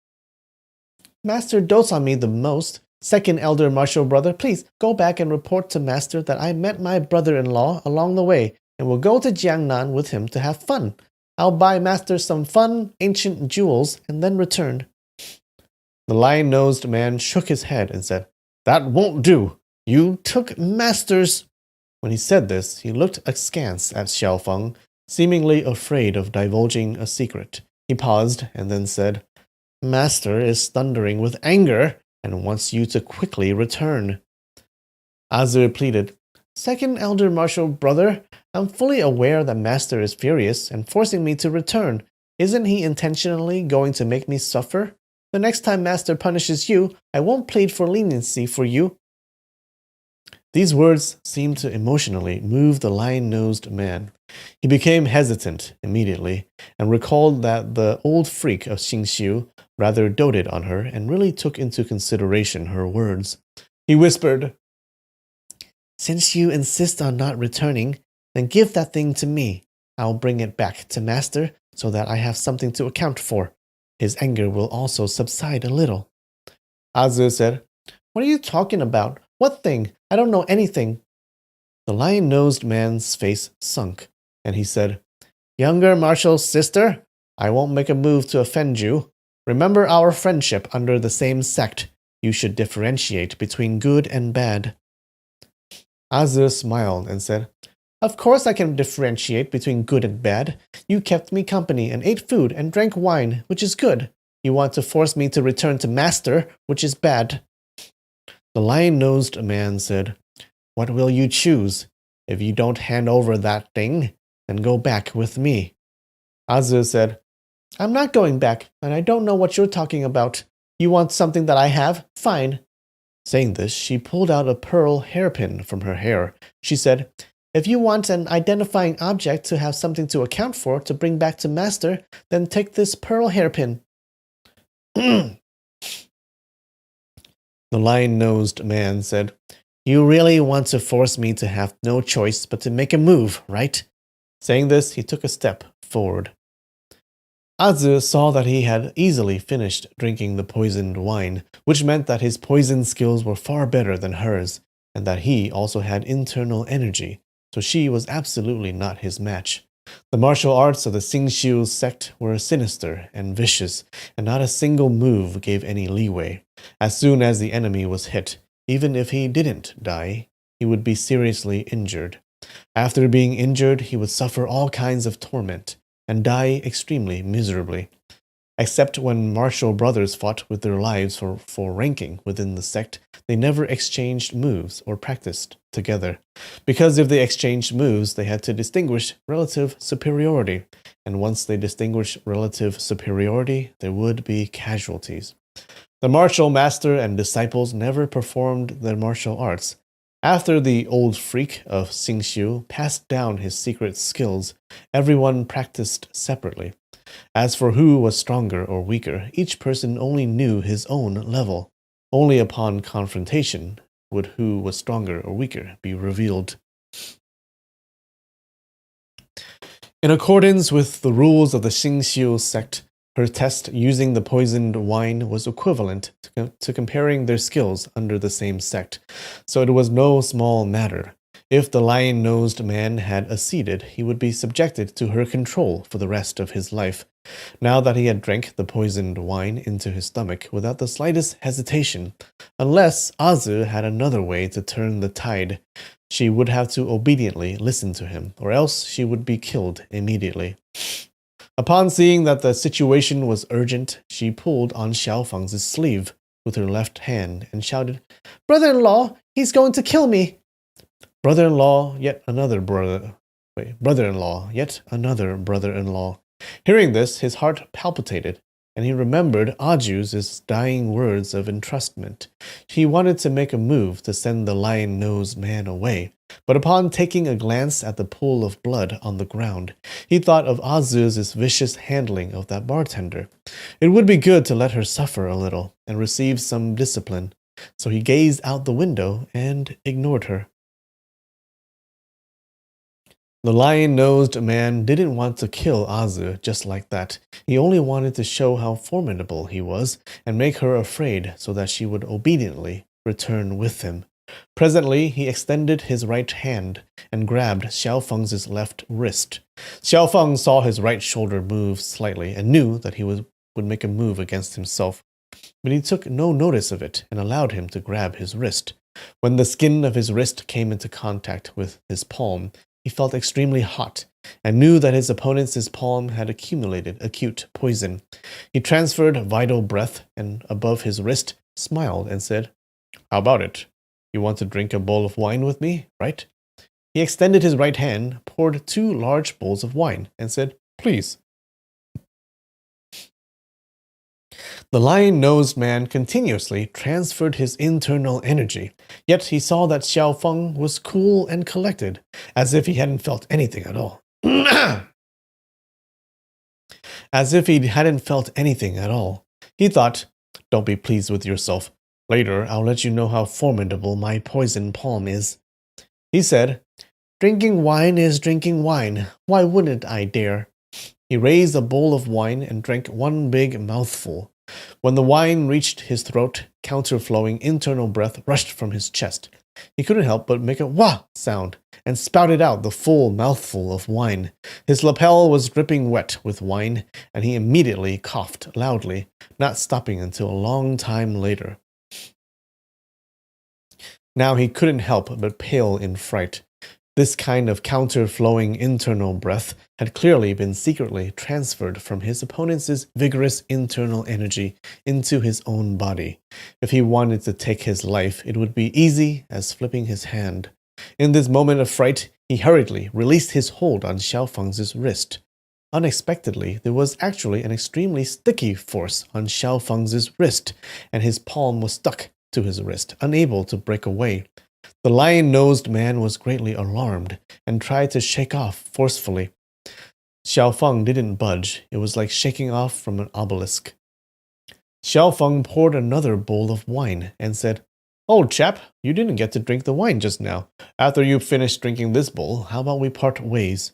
"Master dotes on me the most. Second elder martial brother, please go back and report to Master that I met my brother-in-law along the way and will go to Jiangnan with him to have fun. I'll buy Master some fun, ancient jewels and then return." The lion-nosed man shook his head and said, "That won't do. You took Master's..." When he said this, he looked askance at Xiao Feng, seemingly afraid of divulging a secret. He paused and then said, "Master is thundering with anger and wants you to quickly return." Azu pleaded, "Second elder martial brother, I'm fully aware that Master is furious and forcing me to return. Isn't he intentionally going to make me suffer? The next time Master punishes you, I won't plead for leniency for you. These words seemed to emotionally move the lion-nosed man. He became hesitant immediately and recalled that the old freak of Xingxiu rather doted on her and really took into consideration her words. He whispered, "Since you insist on not returning, then give that thing to me. I'll bring it back to Master so that I have something to account for. His anger will also subside a little." Azu said, "What are you talking about? What thing? I don't know anything." The lion-nosed man's face sunk, and he said, "Younger Marshall's sister, I won't make a move to offend you. Remember our friendship under the same sect. You should differentiate between good and bad." Azu smiled and said, "Of course I can differentiate between good and bad. You kept me company and ate food and drank wine, which is good. You want to force me to return to Master, which is bad." The lion-nosed man said, "What will you choose? If you don't hand over that thing, then go back with me." Azu said, "I'm not going back, and I don't know what you're talking about. You want something that I have? Fine." Saying this, she pulled out a pearl hairpin from her hair. She said, "If you want an identifying object to have something to account for to bring back to Master, then take this pearl hairpin." The lion-nosed man said, "You really want to force me to have no choice but to make a move, right?" Saying this, he took a step forward. Azu saw that he had easily finished drinking the poisoned wine, which meant that his poison skills were far better than hers, and that he also had internal energy, so she was absolutely not his match. The martial arts of the Xingxiu sect were sinister and vicious, and not a single move gave any leeway. As soon as the enemy was hit, even if he didn't die, he would be seriously injured. After being injured, he would suffer all kinds of torment and die extremely miserably. Except when martial brothers fought with their lives for ranking within the sect, they never exchanged moves or practiced together. Because if they exchanged moves, they had to distinguish relative superiority, and once they distinguished relative superiority, there would be casualties. The martial master and disciples never performed their martial arts. After the old freak of Xingxiu passed down his secret skills, everyone practiced separately. As for who was stronger or weaker, each person only knew his own level. Only upon confrontation would who was stronger or weaker be revealed. In accordance with the rules of the Xingxiu sect, her test using the poisoned wine was equivalent to comparing their skills under the same sect, so it was no small matter. If the lion-nosed man had acceded, he would be subjected to her control for the rest of his life. Now that he had drank the poisoned wine into his stomach without the slightest hesitation, unless Azu had another way to turn the tide, she would have to obediently listen to him, or else she would be killed immediately. Upon seeing that the situation was urgent, she pulled on Xiaofang's sleeve with her left hand and shouted, "Brother-in-law, he's going to kill me!" Brother-in-law, yet another brother-in-law, yet another brother-in-law. Hearing this, his heart palpitated, and he remembered Aju's dying words of entrustment. He wanted to make a move to send the lion-nosed man away, but upon taking a glance at the pool of blood on the ground, he thought of Azu's vicious handling of that bartender. It would be good to let her suffer a little and receive some discipline, so he gazed out the window and ignored her. The lion-nosed man didn't want to kill Azu just like that. He only wanted to show how formidable he was and make her afraid so that she would obediently return with him. Presently, he extended his right hand and grabbed Xiaofeng's left wrist. Xiaofeng saw his right shoulder move slightly and knew that he would make a move against himself. But he took no notice of it and allowed him to grab his wrist. When the skin of his wrist came into contact with his palm, he felt extremely hot and knew that his opponent's palm had accumulated acute poison. He transferred vital breath and above his wrist, smiled and said, "How about it? You want to drink a bowl of wine with me, right?" He extended his right hand, poured 2 large bowls of wine, and said, "Please." The lion-nosed man continuously transferred his internal energy, yet he saw that Xiao Feng was cool and collected, as if he hadn't felt anything at all. As if he hadn't felt anything at all. He thought, "Don't be pleased with yourself. Later, I'll let you know how formidable my poison palm is." He said, "Drinking wine is drinking wine. Why wouldn't I dare?" He raised a bowl of wine and drank one big mouthful. When the wine reached his throat, counterflowing internal breath rushed from his chest. He couldn't help but make a wah sound and spouted out the full mouthful of wine. His lapel was dripping wet with wine, and he immediately coughed loudly, not stopping until a long time later. Now he couldn't help but pale in fright. This kind of counterflowing internal breath had clearly been secretly transferred from his opponent's vigorous internal energy into his own body. If he wanted to take his life, it would be easy as flipping his hand. In this moment of fright, he hurriedly released his hold on Xiao Feng's wrist. Unexpectedly, there was actually an extremely sticky force on Xiao Feng's wrist, and his palm was stuck to his wrist, unable to break away. The lion-nosed man was greatly alarmed and tried to shake off forcefully. Xiao Feng didn't budge. It was like shaking off from an obelisk. Xiao Feng poured another bowl of wine and said, "Old chap, you didn't get to drink the wine just now. After you finish drinking this bowl, how about we part ways?"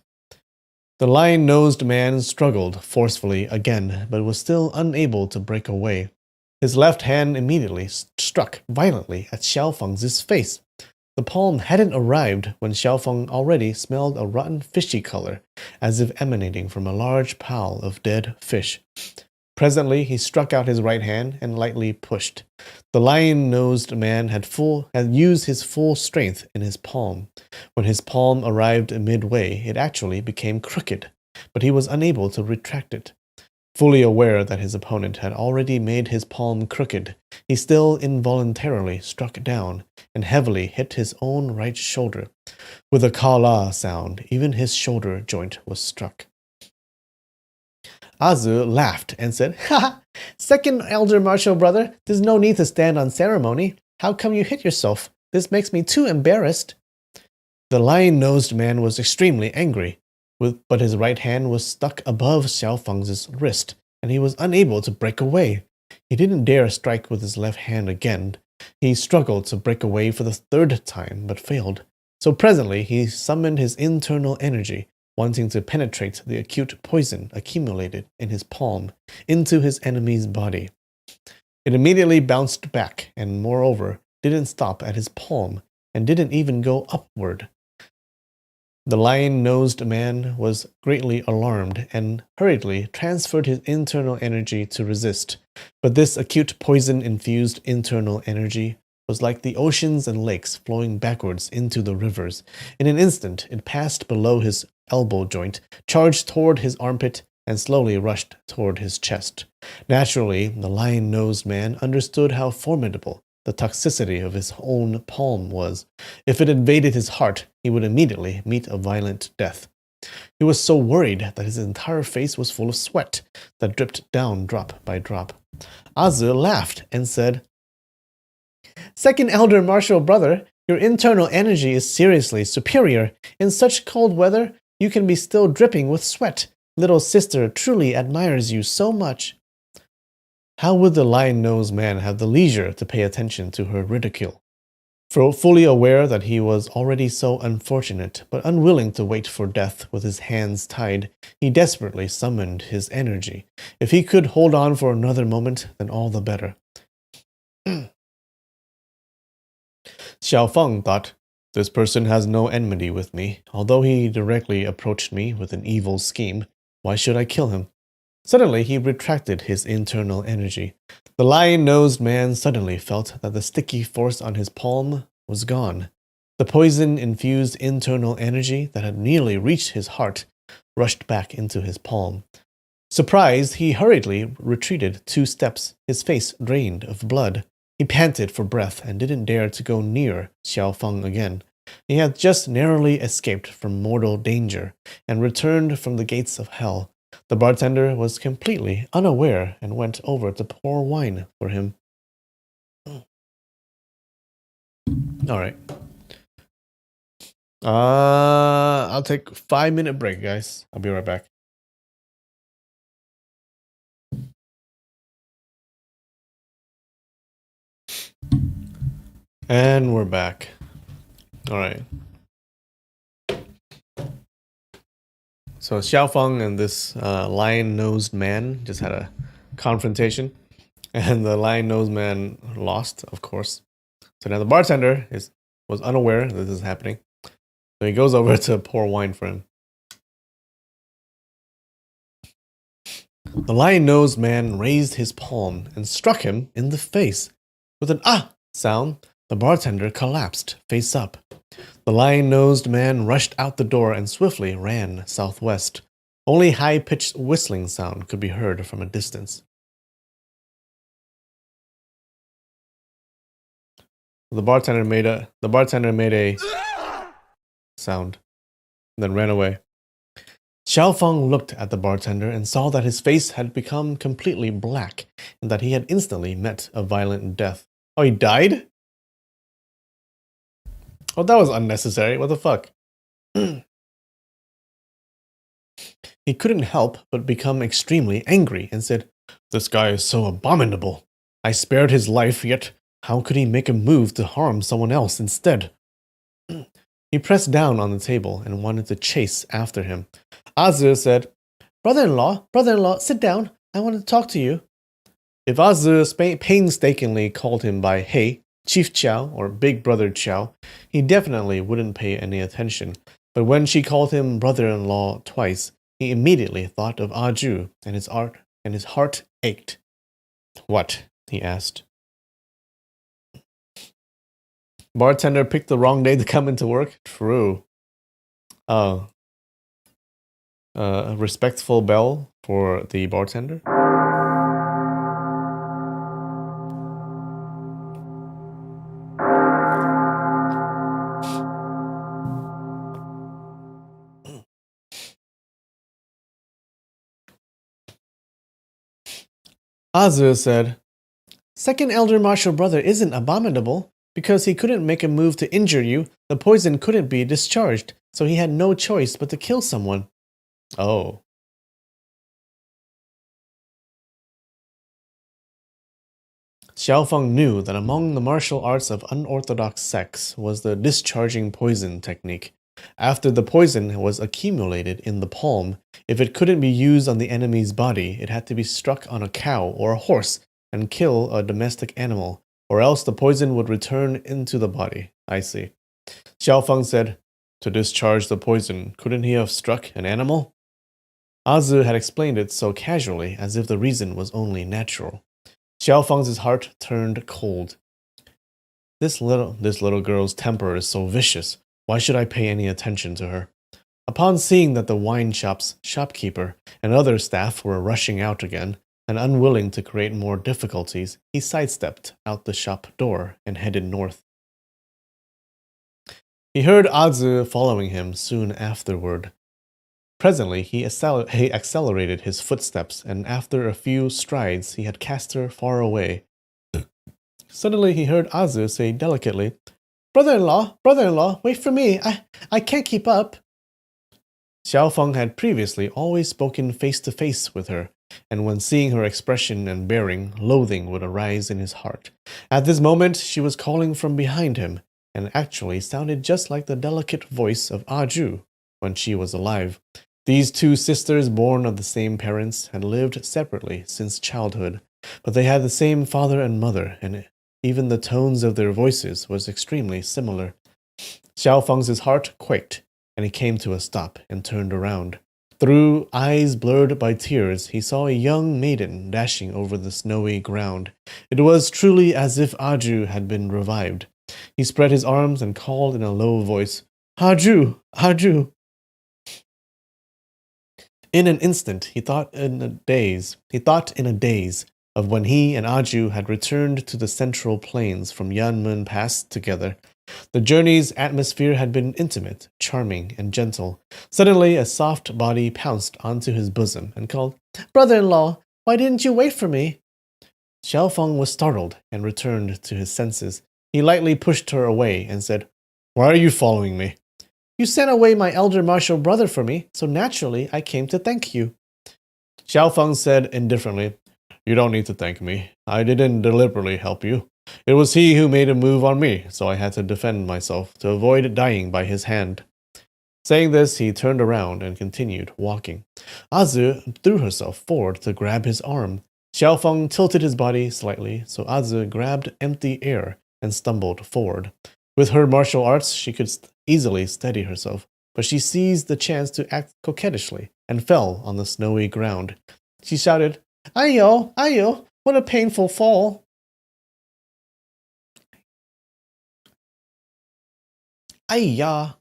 The lion-nosed man struggled forcefully again, but was still unable to break away. His left hand immediately struck violently at Xiao Feng's face. The palm hadn't arrived when Xiao Feng already smelled a rotten fishy color, as if emanating from a large pile of dead fish. Presently, he struck out his right hand and lightly pushed. The lion-nosed man had used his full strength in his palm. When his palm arrived midway, it actually became crooked, but he was unable to retract it. Fully aware that his opponent had already made his palm crooked, he still involuntarily struck down and heavily hit his own right shoulder. With a ka-la sound, even his shoulder joint was struck. Azu laughed and said, "Ha! Second elder martial brother, there's no need to stand on ceremony. How come you hit yourself? This makes me too embarrassed." The lion-nosed man was extremely angry, but his right hand was stuck above Xiao Feng's wrist, and he was unable to break away. He didn't dare strike with his left hand again. He struggled to break away for the third time, but failed. So presently he summoned his internal energy, wanting to penetrate the acute poison accumulated in his palm into his enemy's body. It immediately bounced back, and moreover, didn't stop at his palm, and didn't even go upward. The lion-nosed man was greatly alarmed and hurriedly transferred his internal energy to resist. But this acute poison-infused internal energy was like the oceans and lakes flowing backwards into the rivers. In an instant, it passed below his elbow joint, charged toward his armpit, and slowly rushed toward his chest. Naturally, the lion-nosed man understood how formidable the toxicity of his own palm was. If it invaded his heart, he would immediately meet a violent death. He was so worried that his entire face was full of sweat that dripped down drop by drop. Azu laughed and said, "Second elder martial brother, your internal energy is seriously superior. In such cold weather, you can be still dripping with sweat. Little sister truly admires you so much." How would the lion-nosed man have the leisure to pay attention to her ridicule? For fully aware that he was already so unfortunate, but unwilling to wait for death with his hands tied, he desperately summoned his energy. If he could hold on for another moment, then all the better. Xiao Feng thought, "This person has no enmity with me. Although he directly approached me with an evil scheme, why should I kill him?" Suddenly, he retracted his internal energy. The lion-nosed man suddenly felt that the sticky force on his palm was gone. The poison-infused internal energy that had nearly reached his heart rushed back into his palm. Surprised, he hurriedly retreated 2 steps, his face drained of blood. He panted for breath and didn't dare to go near Xiao Feng again. He had just narrowly escaped from mortal danger and returned from the gates of hell. The bartender was completely unaware and went over to pour wine for him. Alright. I'll take a 5-minute break, guys. I'll be right back. And we're back. Alright. So Xiaofeng and this lion-nosed man just had a confrontation. And the lion-nosed man lost, of course. So now the bartender was unaware that this is happening. So he goes over to pour wine for him. The lion-nosed man raised his palm and struck him in the face. With an "ah" sound, the bartender collapsed, face up. The lion-nosed man rushed out the door and swiftly ran southwest. Only high-pitched whistling sound could be heard from a distance. The bartender made a sound, then ran away. Xiaofeng looked at the bartender and saw that his face had become completely black and that he had instantly met a violent death. Oh, he died? Oh, that was unnecessary. What the fuck? He couldn't help but become extremely angry and said, "This guy is so abominable. I spared his life, yet how could he make a move to harm someone else instead?" He pressed down on the table and wanted to chase after him. Azu said, Brother-in-law, sit down. I want to talk to you." If Azu painstakingly called him by "Hey, Chief Chow" or "Big Brother Chow," he definitely wouldn't pay any attention. But when she called him brother-in-law twice, he immediately thought of Aju, and his heart ached. "What?" he asked. Bartender picked the wrong day to come into work? True. Oh. A respectful bell for the bartender? Azu said, "Second elder martial brother isn't abominable. Because he couldn't make a move to injure you, the poison couldn't be discharged, so he had no choice but to kill someone." Oh. Xiaofeng knew that among the martial arts of unorthodox sects was the discharging poison technique. After the poison was accumulated in the palm, if it couldn't be used on the enemy's body, it had to be struck on a cow or a horse and kill a domestic animal, or else the poison would return into the body. I see. Xiaofeng said, "To discharge the poison, couldn't he have struck an animal?" Azu had explained it so casually, as if the reason was only natural. Xiaofeng's heart turned cold. This little girl's temper is so vicious. Why should I pay any attention to her? Upon seeing that the wine shop's shopkeeper and other staff were rushing out again, and unwilling to create more difficulties, he sidestepped out the shop door and headed north. He heard Azu following him soon afterward. Presently, he accelerated his footsteps, and after a few strides, he had cast her far away. Suddenly, he heard Azu say delicately, Brother-in-law, wait for me. I can't keep up." Xiaofeng had previously always spoken face-to-face with her, and when seeing her expression and bearing, loathing would arise in his heart. At this moment, she was calling from behind him, and actually sounded just like the delicate voice of Aju when she was alive. These two sisters, born of the same parents, had lived separately since childhood, but they had the same father and mother, and even the tones of their voices was extremely similar. Xiaofeng's heart quaked, and he came to a stop and turned around. Through eyes blurred by tears, he saw a young maiden dashing over the snowy ground. It was truly as if Aju had been revived. He spread his arms and called in a low voice, "Aju! Aju!" In an instant, he thought in a daze of when he and Aju had returned to the central plains from Yanmen Pass together. The journey's atmosphere had been intimate, charming, and gentle. Suddenly, a soft body pounced onto his bosom and called, "Brother-in-law, why didn't you wait for me?" Xiaofeng was startled and returned to his senses. He lightly pushed her away and said, "Why are you following me?" "You sent away my elder martial brother for me, so naturally I came to thank you." Xiaofeng said indifferently, "You don't need to thank me. I didn't deliberately help you. It was he who made a move on me, so I had to defend myself to avoid dying by his hand." Saying this, he turned around and continued walking. Azu threw herself forward to grab his arm. Xiaofeng tilted his body slightly, so Azu grabbed empty air and stumbled forward. With her martial arts, she could easily steady herself, but she seized the chance to act coquettishly and fell on the snowy ground. She shouted, "Ayo, ayo, what a painful fall." Ayya.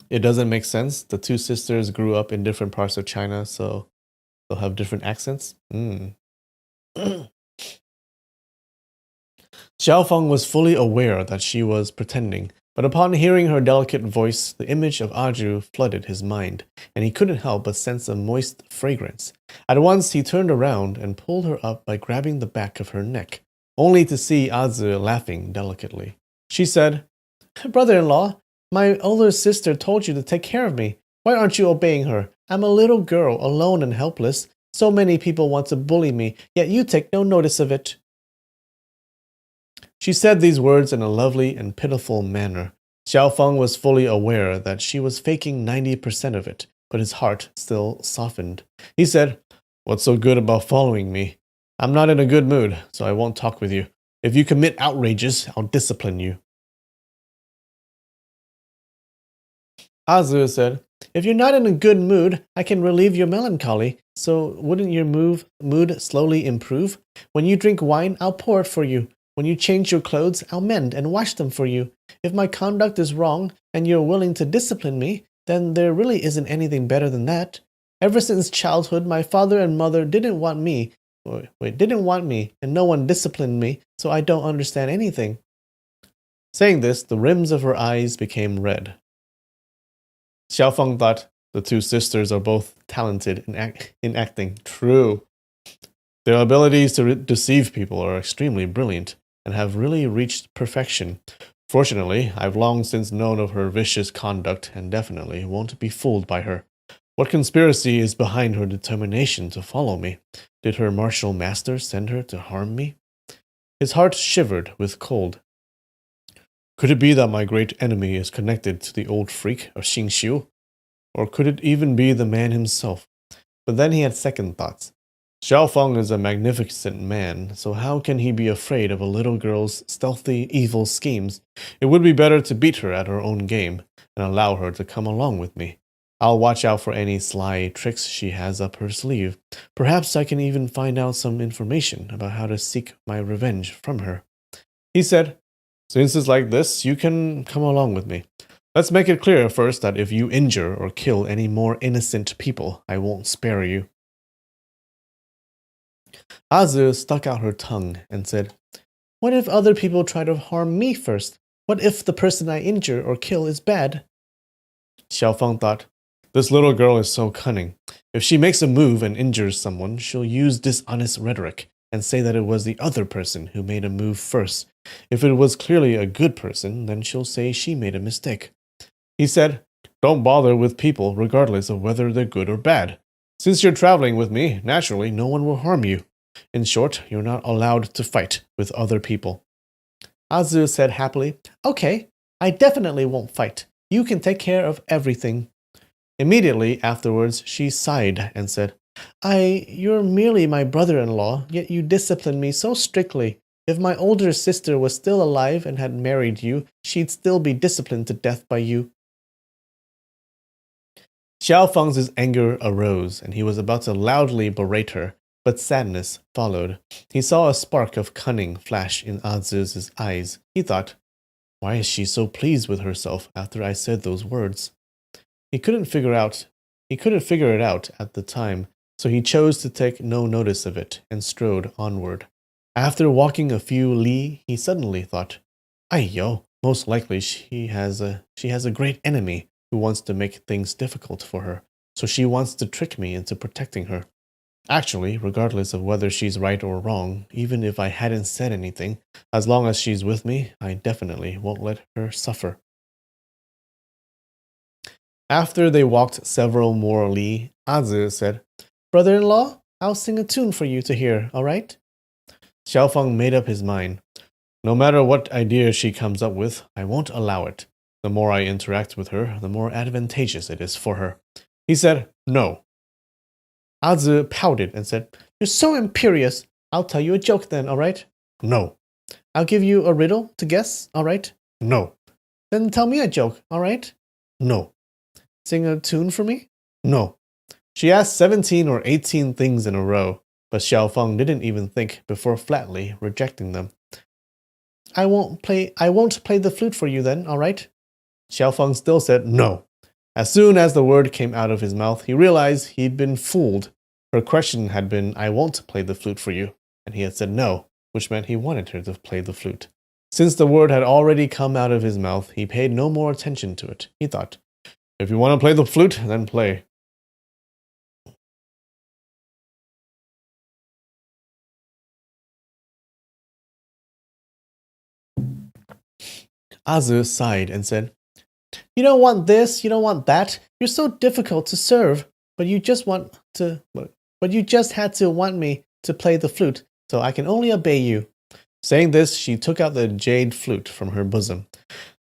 It doesn't make sense. The two sisters grew up in different parts of China, so they'll have different accents. Xiaofeng was fully aware that she was pretending, but upon hearing her delicate voice, the image of Aju flooded his mind, and he couldn't help but sense a moist fragrance. At once, he turned around and pulled her up by grabbing the back of her neck, only to see Azu laughing delicately. She said, "Brother-in-law, my older sister told you to take care of me. Why aren't you obeying her? I'm a little girl, alone and helpless. So many people want to bully me, yet you take no notice of it." She said these words in a lovely and pitiful manner. Xiaofeng was fully aware that she was faking 90% of it, but his heart still softened. He said, "What's so good about following me? I'm not in a good mood, so I won't talk with you. If you commit outrages, I'll discipline you." Azu said, "If you're not in a good mood, I can relieve your melancholy. So wouldn't your mood slowly improve? When you drink wine, I'll pour it for you. When you change your clothes, I'll mend and wash them for you. If my conduct is wrong and you're willing to discipline me, then there really isn't anything better than that. Ever since childhood, my father and mother didn't want me, and no one disciplined me, so I don't understand anything." Saying this, the rims of her eyes became red. Xiaofeng thought, the two sisters are both talented in acting. True. Their abilities to deceive people are extremely brilliant and have really reached perfection. Fortunately, I've long since known of her vicious conduct and definitely won't be fooled by her. What conspiracy is behind her determination to follow me? Did her martial master send her to harm me? His heart shivered with cold. Could it be that my great enemy is connected to the old freak of Xingxiu? Or could it even be the man himself? But then he had second thoughts. Xiaofeng is a magnificent man, so how can he be afraid of a little girl's stealthy, evil schemes? It would be better to beat her at her own game and allow her to come along with me. I'll watch out for any sly tricks she has up her sleeve. Perhaps I can even find out some information about how to seek my revenge from her. He said, "Since it's like this, you can come along with me. Let's make it clear first that if you injure or kill any more innocent people, I won't spare you." Azu stuck out her tongue and said, "What if other people try to harm me first? What if the person I injure or kill is bad?" Xiaofeng thought, this little girl is so cunning. If she makes a move and injures someone, she'll use dishonest rhetoric and say that it was the other person who made a move first. If it was clearly a good person, then she'll say she made a mistake. He said, "Don't bother with people regardless of whether they're good or bad. Since you're traveling with me, naturally no one will harm you. In short, you're not allowed to fight with other people." Azu said happily, "Okay, I definitely won't fight. You can take care of everything." Immediately afterwards, she sighed and said, You're merely my brother-in-law, yet you discipline me so strictly. If my older sister was still alive and had married you, she'd still be disciplined to death by you." Xiaofeng's anger arose, and he was about to loudly berate her, but sadness followed. He saw a spark of cunning flash in Azu's eyes. He thought, why is she so pleased with herself after I said those words? He couldn't figure it out at the time, so he chose to take no notice of it and strode onward. After walking a few li, he suddenly thought, "Aiyo, most likely she has a great enemy who wants to make things difficult for her, so she wants to trick me into protecting her. Actually, regardless of whether she's right or wrong, even if I hadn't said anything, as long as she's with me, I definitely won't let her suffer." After they walked several more li, Azu said, "Brother-in-law, I'll sing a tune for you to hear, all right?" Xiaofeng made up his mind. No matter what idea she comes up with, I won't allow it. The more I interact with her, the more advantageous it is for her. He said, "No." Azu pouted and said, "You're so imperious. I'll tell you a joke then, all right?" "No." "I'll give you a riddle to guess, all right?" "No." "Then tell me a joke, all right?" "No." "Sing a tune for me?" "No." She asked 17 or 18 things in a row, but Xiaofeng didn't even think before flatly rejecting them. I won't play the flute for you then, all right?" Xiaofeng still said no. As soon as the word came out of his mouth, he realized he'd been fooled. Her question had been, "I won't play the flute for you," and he had said no, which meant he wanted her to play the flute. Since the word had already come out of his mouth, he paid no more attention to it. He thought, "If you want to play the flute, then play." Azu sighed and said, "You don't want this, you don't want that. You're so difficult to serve, but you just had to want me to play the flute, so I can only obey you." Saying this, she took out the jade flute from her bosom.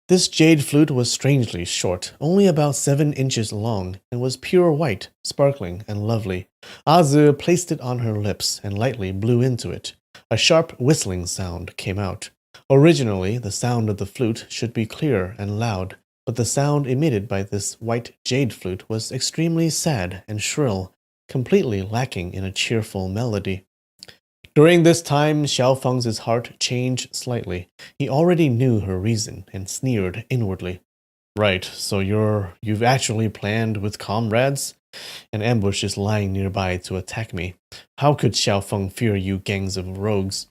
This jade flute was strangely short, only about 7 inches long, and was pure white, sparkling, and lovely. Azu placed it on her lips and lightly blew into it. A sharp whistling sound came out. Originally, the sound of the flute should be clear and loud, but the sound emitted by this white jade flute was extremely sad and shrill, completely lacking in a cheerful melody. During this time, Xiaofeng's heart changed slightly. He already knew her reason and sneered inwardly. "Right, so you've actually planned with comrades? An ambush is lying nearby to attack me. How could Xiaofeng fear you gangs of rogues?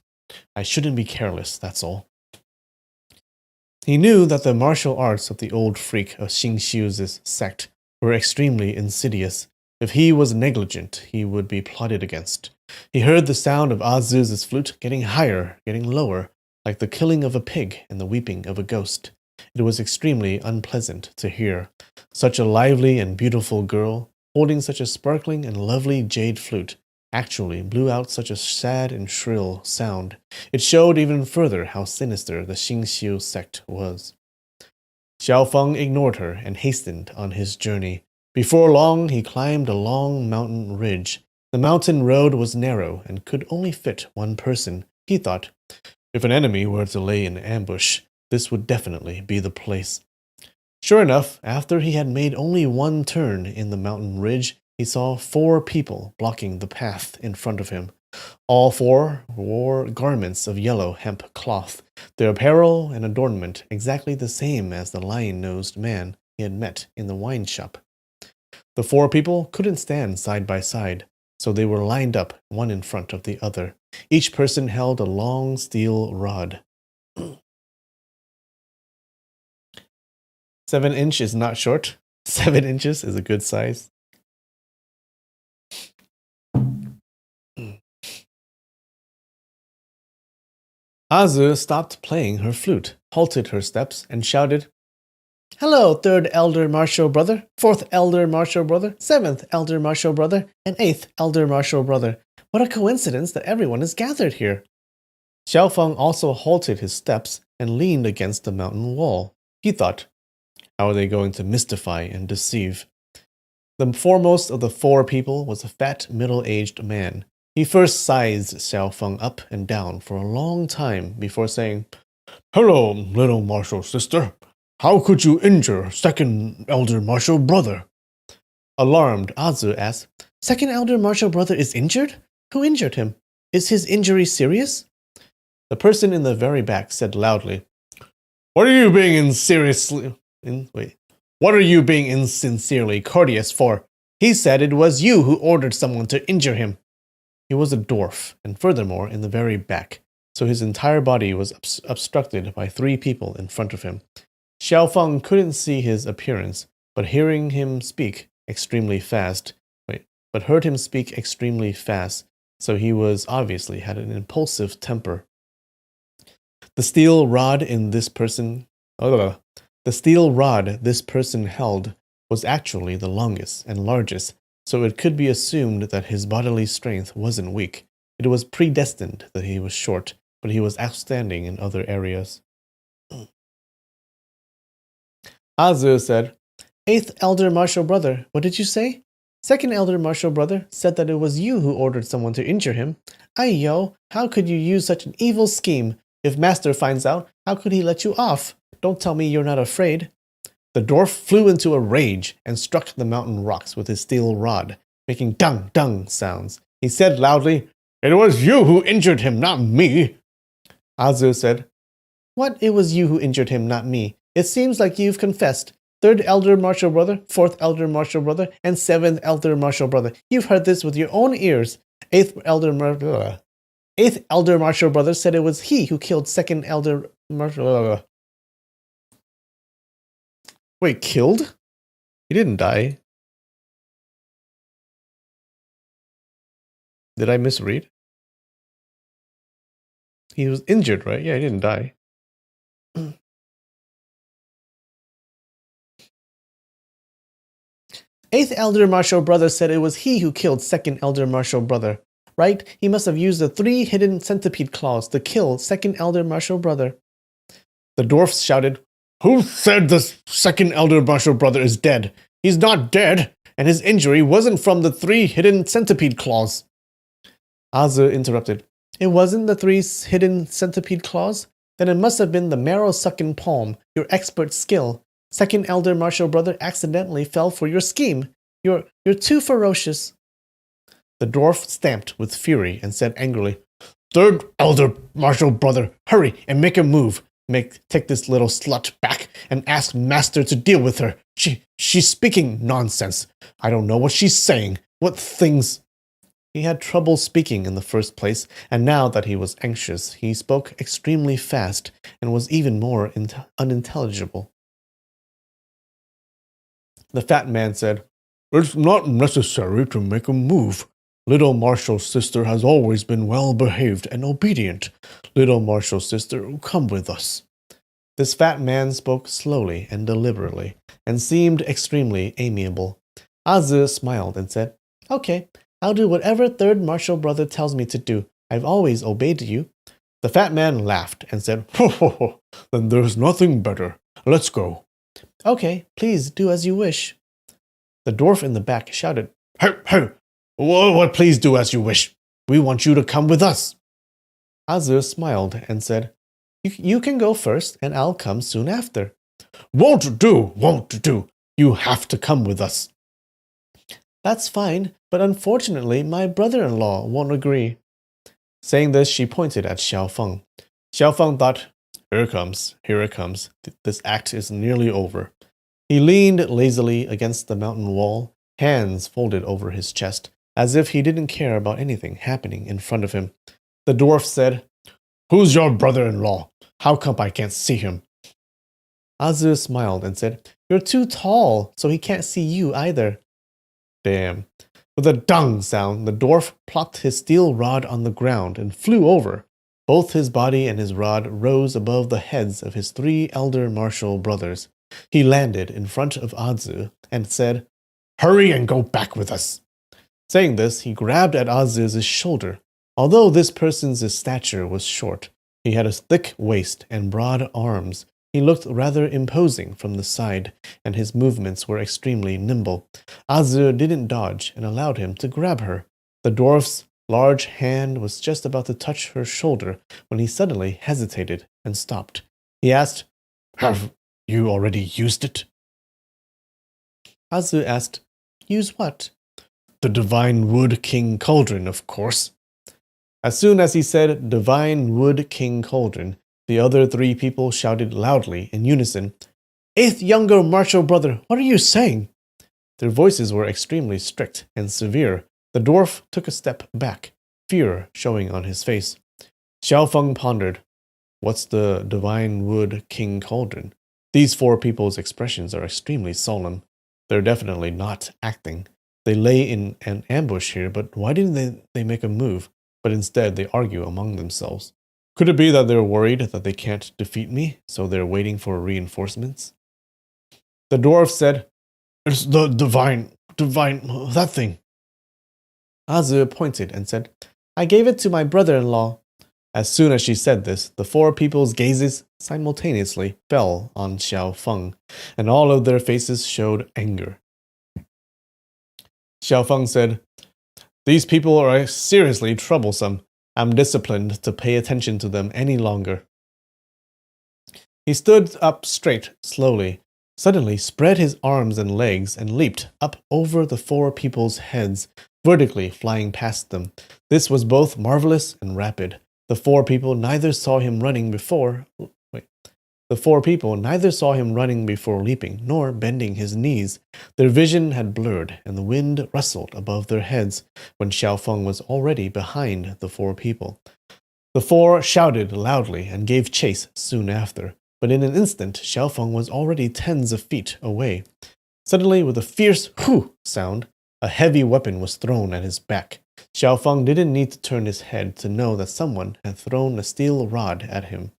I shouldn't be careless, that's all." He knew that the martial arts of the old freak of Xingxiu's sect were extremely insidious. If he was negligent, he would be plotted against. He heard the sound of Azu's flute getting higher, getting lower, like the killing of a pig and the weeping of a ghost. It was extremely unpleasant to hear. Such a lively and beautiful girl, holding such a sparkling and lovely jade flute, actually blew out such a sad and shrill sound. It showed even further how sinister the Xingxiu sect was. Xiaofeng ignored her and hastened on his journey. Before long, he climbed a long mountain ridge. The mountain road was narrow and could only fit one person. He thought, if an enemy were to lay in ambush, this would definitely be the place. Sure enough, after he had made only one turn in the mountain ridge, he saw 4 people blocking the path in front of him. All 4 wore garments of yellow hemp cloth, their apparel and adornment exactly the same as the lion-nosed man he had met in the wine shop. The 4 people couldn't stand side by side, so they were lined up one in front of the other. Each person held a long steel rod. 7 inch is not short. 7 inches is a good size. Azu stopped playing her flute, halted her steps, and shouted, "Hello, 3rd Elder Martial Brother, 4th Elder Martial Brother, 7th Elder Martial Brother, and 8th Elder Martial Brother. What a coincidence that everyone is gathered here." Xiaofeng also halted his steps and leaned against the mountain wall. He thought, how are they going to mystify and deceive? The foremost of the 4 people was a fat, middle-aged man. He first sized Xiaofeng up and down for a long time before saying, "Hello, little martial sister. How could you injure 2nd Elder Martial Brother?" Alarmed, Azu asked, "2nd Elder Martial Brother is injured? Who injured him? Is his injury serious?" The person in the very back said loudly, What are you being insincerely courteous for? He said it was you who ordered someone to injure him." He was a dwarf, and furthermore in the very back. so his entire body was obstructed by 3 people in front of him. Xiao Feng couldn't see his appearance, but heard him speak extremely fast, so he was obviously had an impulsive temper. The steel rod this person held was actually the longest and largest, so it could be assumed that his bodily strength wasn't weak. It was predestined that he was short, but he was outstanding in other areas. Azu said, 8th Elder Martial Brother, what did you say? 2nd Elder Martial Brother said that it was you who ordered someone to injure him. Aiyo, how could you use such an evil scheme? If Master finds out, how could he let you off? Don't tell me you're not afraid. The dwarf flew into a rage and struck the mountain rocks with his steel rod, making dung sounds. He said loudly, "It was you who injured him, not me." Azu said, "What? It was you who injured him, not me? It seems like you've confessed. 3rd Elder Martial Brother, 4th Elder Martial Brother, and 7th Elder Martial Brother. You've heard this with your own ears. 8th Elder Martial Brother said it was he who killed 2nd Elder Martial. Wait, killed? He didn't die. Did I misread? He was injured, right? Yeah, he didn't die. 8th Elder Martial Brother said it was he who killed 2nd Elder Martial Brother, right? He must have used the 3 hidden centipede claws to kill 2nd Elder Martial Brother. The dwarfs shouted, "Who said the 2nd Elder Martial Brother is dead? He's not dead, and his injury wasn't from the 3 hidden centipede claws." Azu interrupted. "It wasn't the 3 hidden centipede claws? Then it must have been the marrow-sucking palm, your expert skill. 2nd Elder Martial Brother accidentally fell for your scheme. You're too ferocious." The dwarf stamped with fury and said angrily, "3rd Elder Martial Brother, hurry and make a move. Take this little slut back and ask Master to deal with her. She's speaking nonsense. I don't know what she's saying. What things..." He had trouble speaking in the first place, and now that he was anxious, he spoke extremely fast and was even more unintelligible. The fat man said, "It's not necessary to make a move. Little Martial's sister has always been well-behaved and obedient. Little Martial's sister, come with us." This fat man spoke slowly and deliberately, and seemed extremely amiable. Azu smiled and said, "Okay, I'll do whatever 3rd Martial Brother tells me to do. I've always obeyed you." The fat man laughed and said, "Ho ho ho, then there's nothing better. Let's go." "Okay, please do as you wish." The dwarf in the back shouted, "Hey, hey, what please do as you wish? We want you to come with us." Azu smiled and said, You can go first, and I'll come soon after." Won't do. You have to come with us." "That's fine, but unfortunately my brother-in-law won't agree." Saying this, she pointed at Xiao Feng. Xiao Feng thought, here it comes. This act is nearly over. He leaned lazily against the mountain wall, hands folded over his chest, as if he didn't care about anything happening in front of him. The dwarf said, "Who's your brother-in-law? How come I can't see him?" Azu smiled and said, "You're too tall, so he can't see you either." Damn. With a dung sound, the dwarf plopped his steel rod on the ground and flew over. Both his body and his rod rose above the heads of his 3 elder martial brothers. He landed in front of Azu and said, "Hurry and go back with us." Saying this, he grabbed at Azu's shoulder. Although this person's stature was short, he had a thick waist and broad arms. He looked rather imposing from the side, and his movements were extremely nimble. Azu didn't dodge and allowed him to grab her. The dwarf's large hand was just about to touch her shoulder when he suddenly hesitated and stopped. He asked, "Have you already used it?" Azu asked, "Use what?" "The Divine Wood King Cauldron, of course." As soon as he said Divine Wood King Cauldron, the other 3 people shouted loudly in unison, "8th younger martial brother, what are you saying?" Their voices were extremely strict and severe. The dwarf took a step back, fear showing on his face. Xiao Feng pondered. What's the divine wood king cauldron? These four people's expressions are extremely solemn. They're definitely not acting. They lay in an ambush here, but why didn't they make a move? But instead they argue among themselves. Could it be that they're worried that they can't defeat me, so they're waiting for reinforcements? The dwarf said, It's the divine, that thing. Azu pointed and said, I gave it to my brother-in-law. As soon as she said this, the four people's gazes simultaneously fell on Xiao Feng, and all of their faces showed anger. Xiao Feng said, These people are seriously troublesome. I'm disciplined to pay attention to them any longer. He stood up straight, slowly, suddenly spread his arms and legs and leaped up over the four people's heads, vertically flying past them. This was both marvelous and rapid. The four people neither saw him running before leaping, nor bending his knees. Their vision had blurred, and the wind rustled above their heads when Xiao Feng was already behind the four people. The four shouted loudly and gave chase soon after, but in an instant Xiao Feng was already tens of feet away. Suddenly, with a fierce "hoo" sound, a heavy weapon was thrown at his back. Xiao Feng didn't need to turn his head to know that someone had thrown a steel rod at him.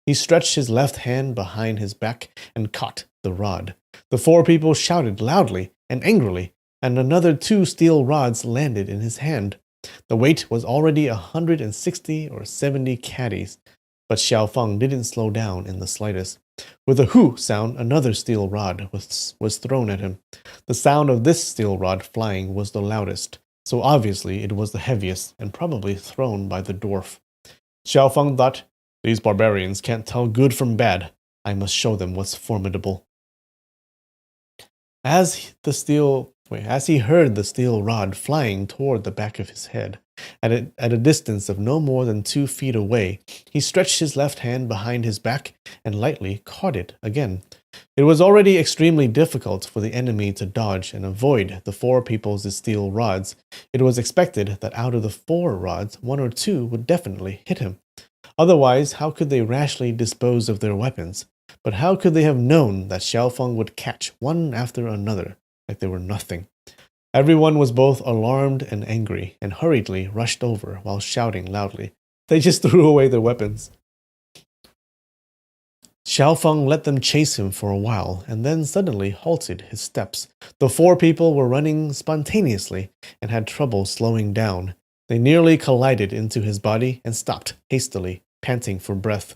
He stretched his left hand behind his back and caught the rod. The four people shouted loudly and angrily, and another 2 steel rods landed in his hand. The weight was already 160 or 70 caddies, but Xiao Feng didn't slow down in the slightest. With a "hoo" sound, another steel rod was thrown at him. The sound of this steel rod flying was the loudest, so obviously it was the heaviest and probably thrown by the dwarf. Xiao Feng thought, These barbarians can't tell good from bad. I must show them what's formidable. As he heard the steel rod flying toward the back of his head, at a distance of no more than 2 feet away, he stretched his left hand behind his back and lightly caught it again. It was already extremely difficult for the enemy to dodge and avoid the four people's steel rods. It was expected that out of the 4 rods, 1 or 2 would definitely hit him. Otherwise, how could they rashly dispose of their weapons? But how could they have known that Xiao Feng would catch one after another, like they were nothing? Everyone was both alarmed and angry, and hurriedly rushed over while shouting loudly. They just threw away their weapons. Xiao Feng let them chase him for a while, and then suddenly halted his steps. The 4 people were running spontaneously, and had trouble slowing down. They nearly collided into his body and stopped hastily, panting for breath.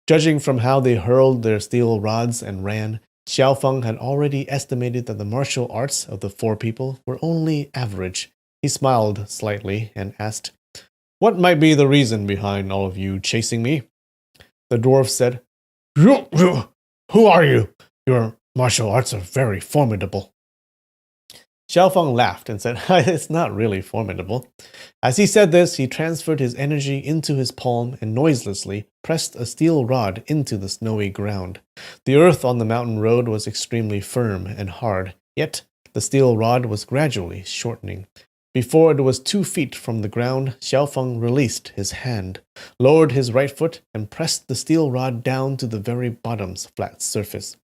Judging from how they hurled their steel rods and ran, Xiao Feng had already estimated that the martial arts of the 4 people were only average. He smiled slightly and asked, What might be the reason behind all of you chasing me? The dwarf said, Who are you? Your martial arts are very formidable. Xiao Feng laughed and said, It's not really formidable. As he said this, he transferred his energy into his palm and noiselessly pressed a steel rod into the snowy ground. The earth on the mountain road was extremely firm and hard, yet the steel rod was gradually shortening. Before it was 2 feet from the ground, Xiao Feng released his hand, lowered his right foot, and pressed the steel rod down to the very bottom's flat surface.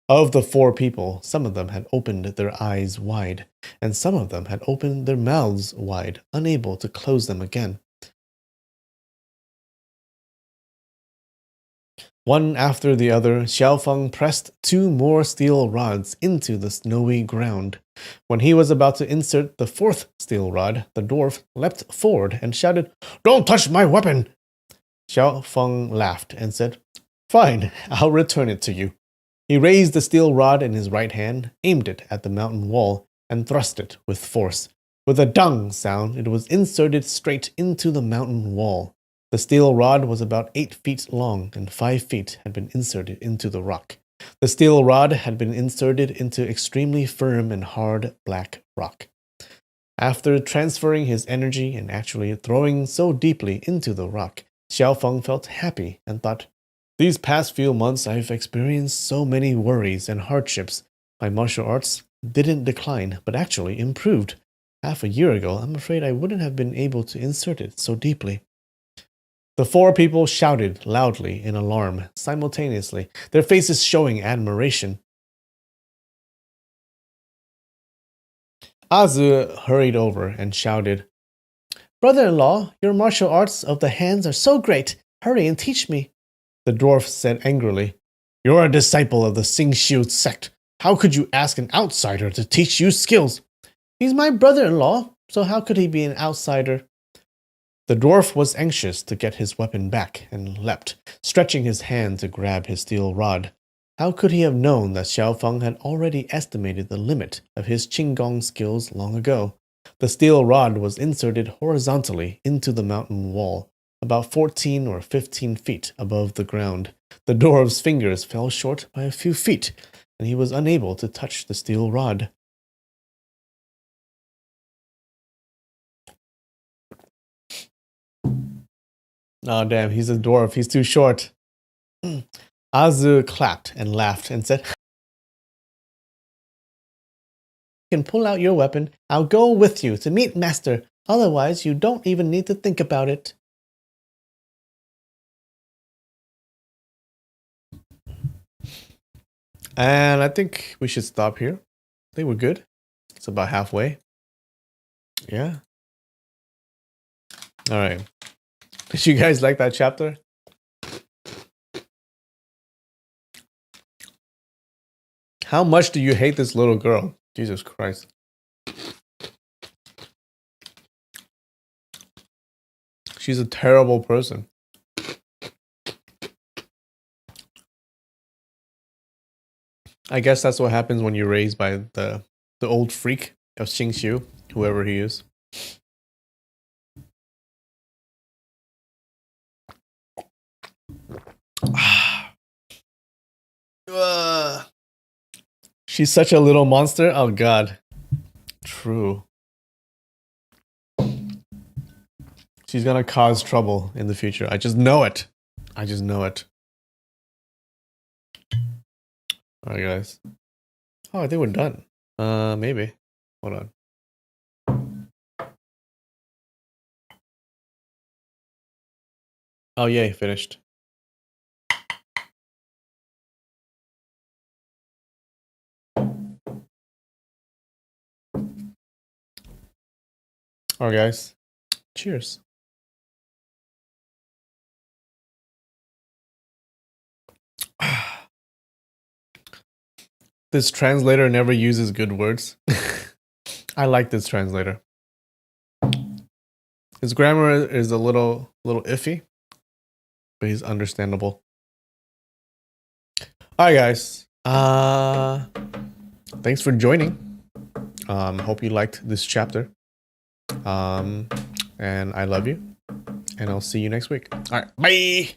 Of the 4 people, some of them had opened their eyes wide, and some of them had opened their mouths wide, unable to close them again. One after the other, Xiao Feng pressed 2 more steel rods into the snowy ground. When he was about to insert the 4th steel rod, the dwarf leapt forward and shouted, Don't touch my weapon! Xiao Feng laughed and said, Fine, I'll return it to you. He raised the steel rod in his right hand, aimed it at the mountain wall, and thrust it with force. With a dung sound, it was inserted straight into the mountain wall. The steel rod was about 8 feet long, and 5 feet had been inserted into the rock. The steel rod had been inserted into extremely firm and hard black rock. After transferring his energy and actually throwing so deeply into the rock, Xiao Feng felt happy and thought, These past few months I've experienced so many worries and hardships. My martial arts didn't decline, but actually improved. Half a year ago, I'm afraid I wouldn't have been able to insert it so deeply. The four people shouted loudly in alarm simultaneously, their faces showing admiration. Azu hurried over and shouted, "Brother-in-law, your martial arts of the hands are so great. Hurry and teach me." The dwarf said angrily, "You're a disciple of the Xingshu sect. How could you ask an outsider to teach you skills?" "He's my brother-in-law, so how could he be an outsider?" The dwarf was anxious to get his weapon back and leapt, stretching his hand to grab his steel rod. How could he have known that Xiaofeng had already estimated the limit of his Qinggong skills long ago? The steel rod was inserted horizontally into the mountain wall, about 14 or 15 feet above the ground. The dwarf's fingers fell short by a few feet, and he was unable to touch the steel rod. Oh, damn, he's a dwarf. He's too short. Azu clapped and laughed and said, "You can pull out your weapon. I'll go with you to meet Master. Otherwise, you don't even need to think about it." And I think we should stop here. I think we're good. It's about halfway. Yeah. All right. Did you guys like that chapter? How much do you hate this little girl? Jesus Christ. She's a terrible person. I guess that's what happens when you're raised by the old freak of Xingshu, whoever he is. She's such a little monster. Oh god. True. She's gonna cause trouble in the future. I just know it. I just know it. Alright guys. Oh, I think we're done. Maybe. Hold on. Oh yay, finished. Alright guys. Cheers. This translator never uses good words. I like this translator. His grammar is a little iffy, but he's understandable. Alright guys. Thanks for joining. Hope you liked this chapter. And I love you. And I'll see you next week. Alright, bye!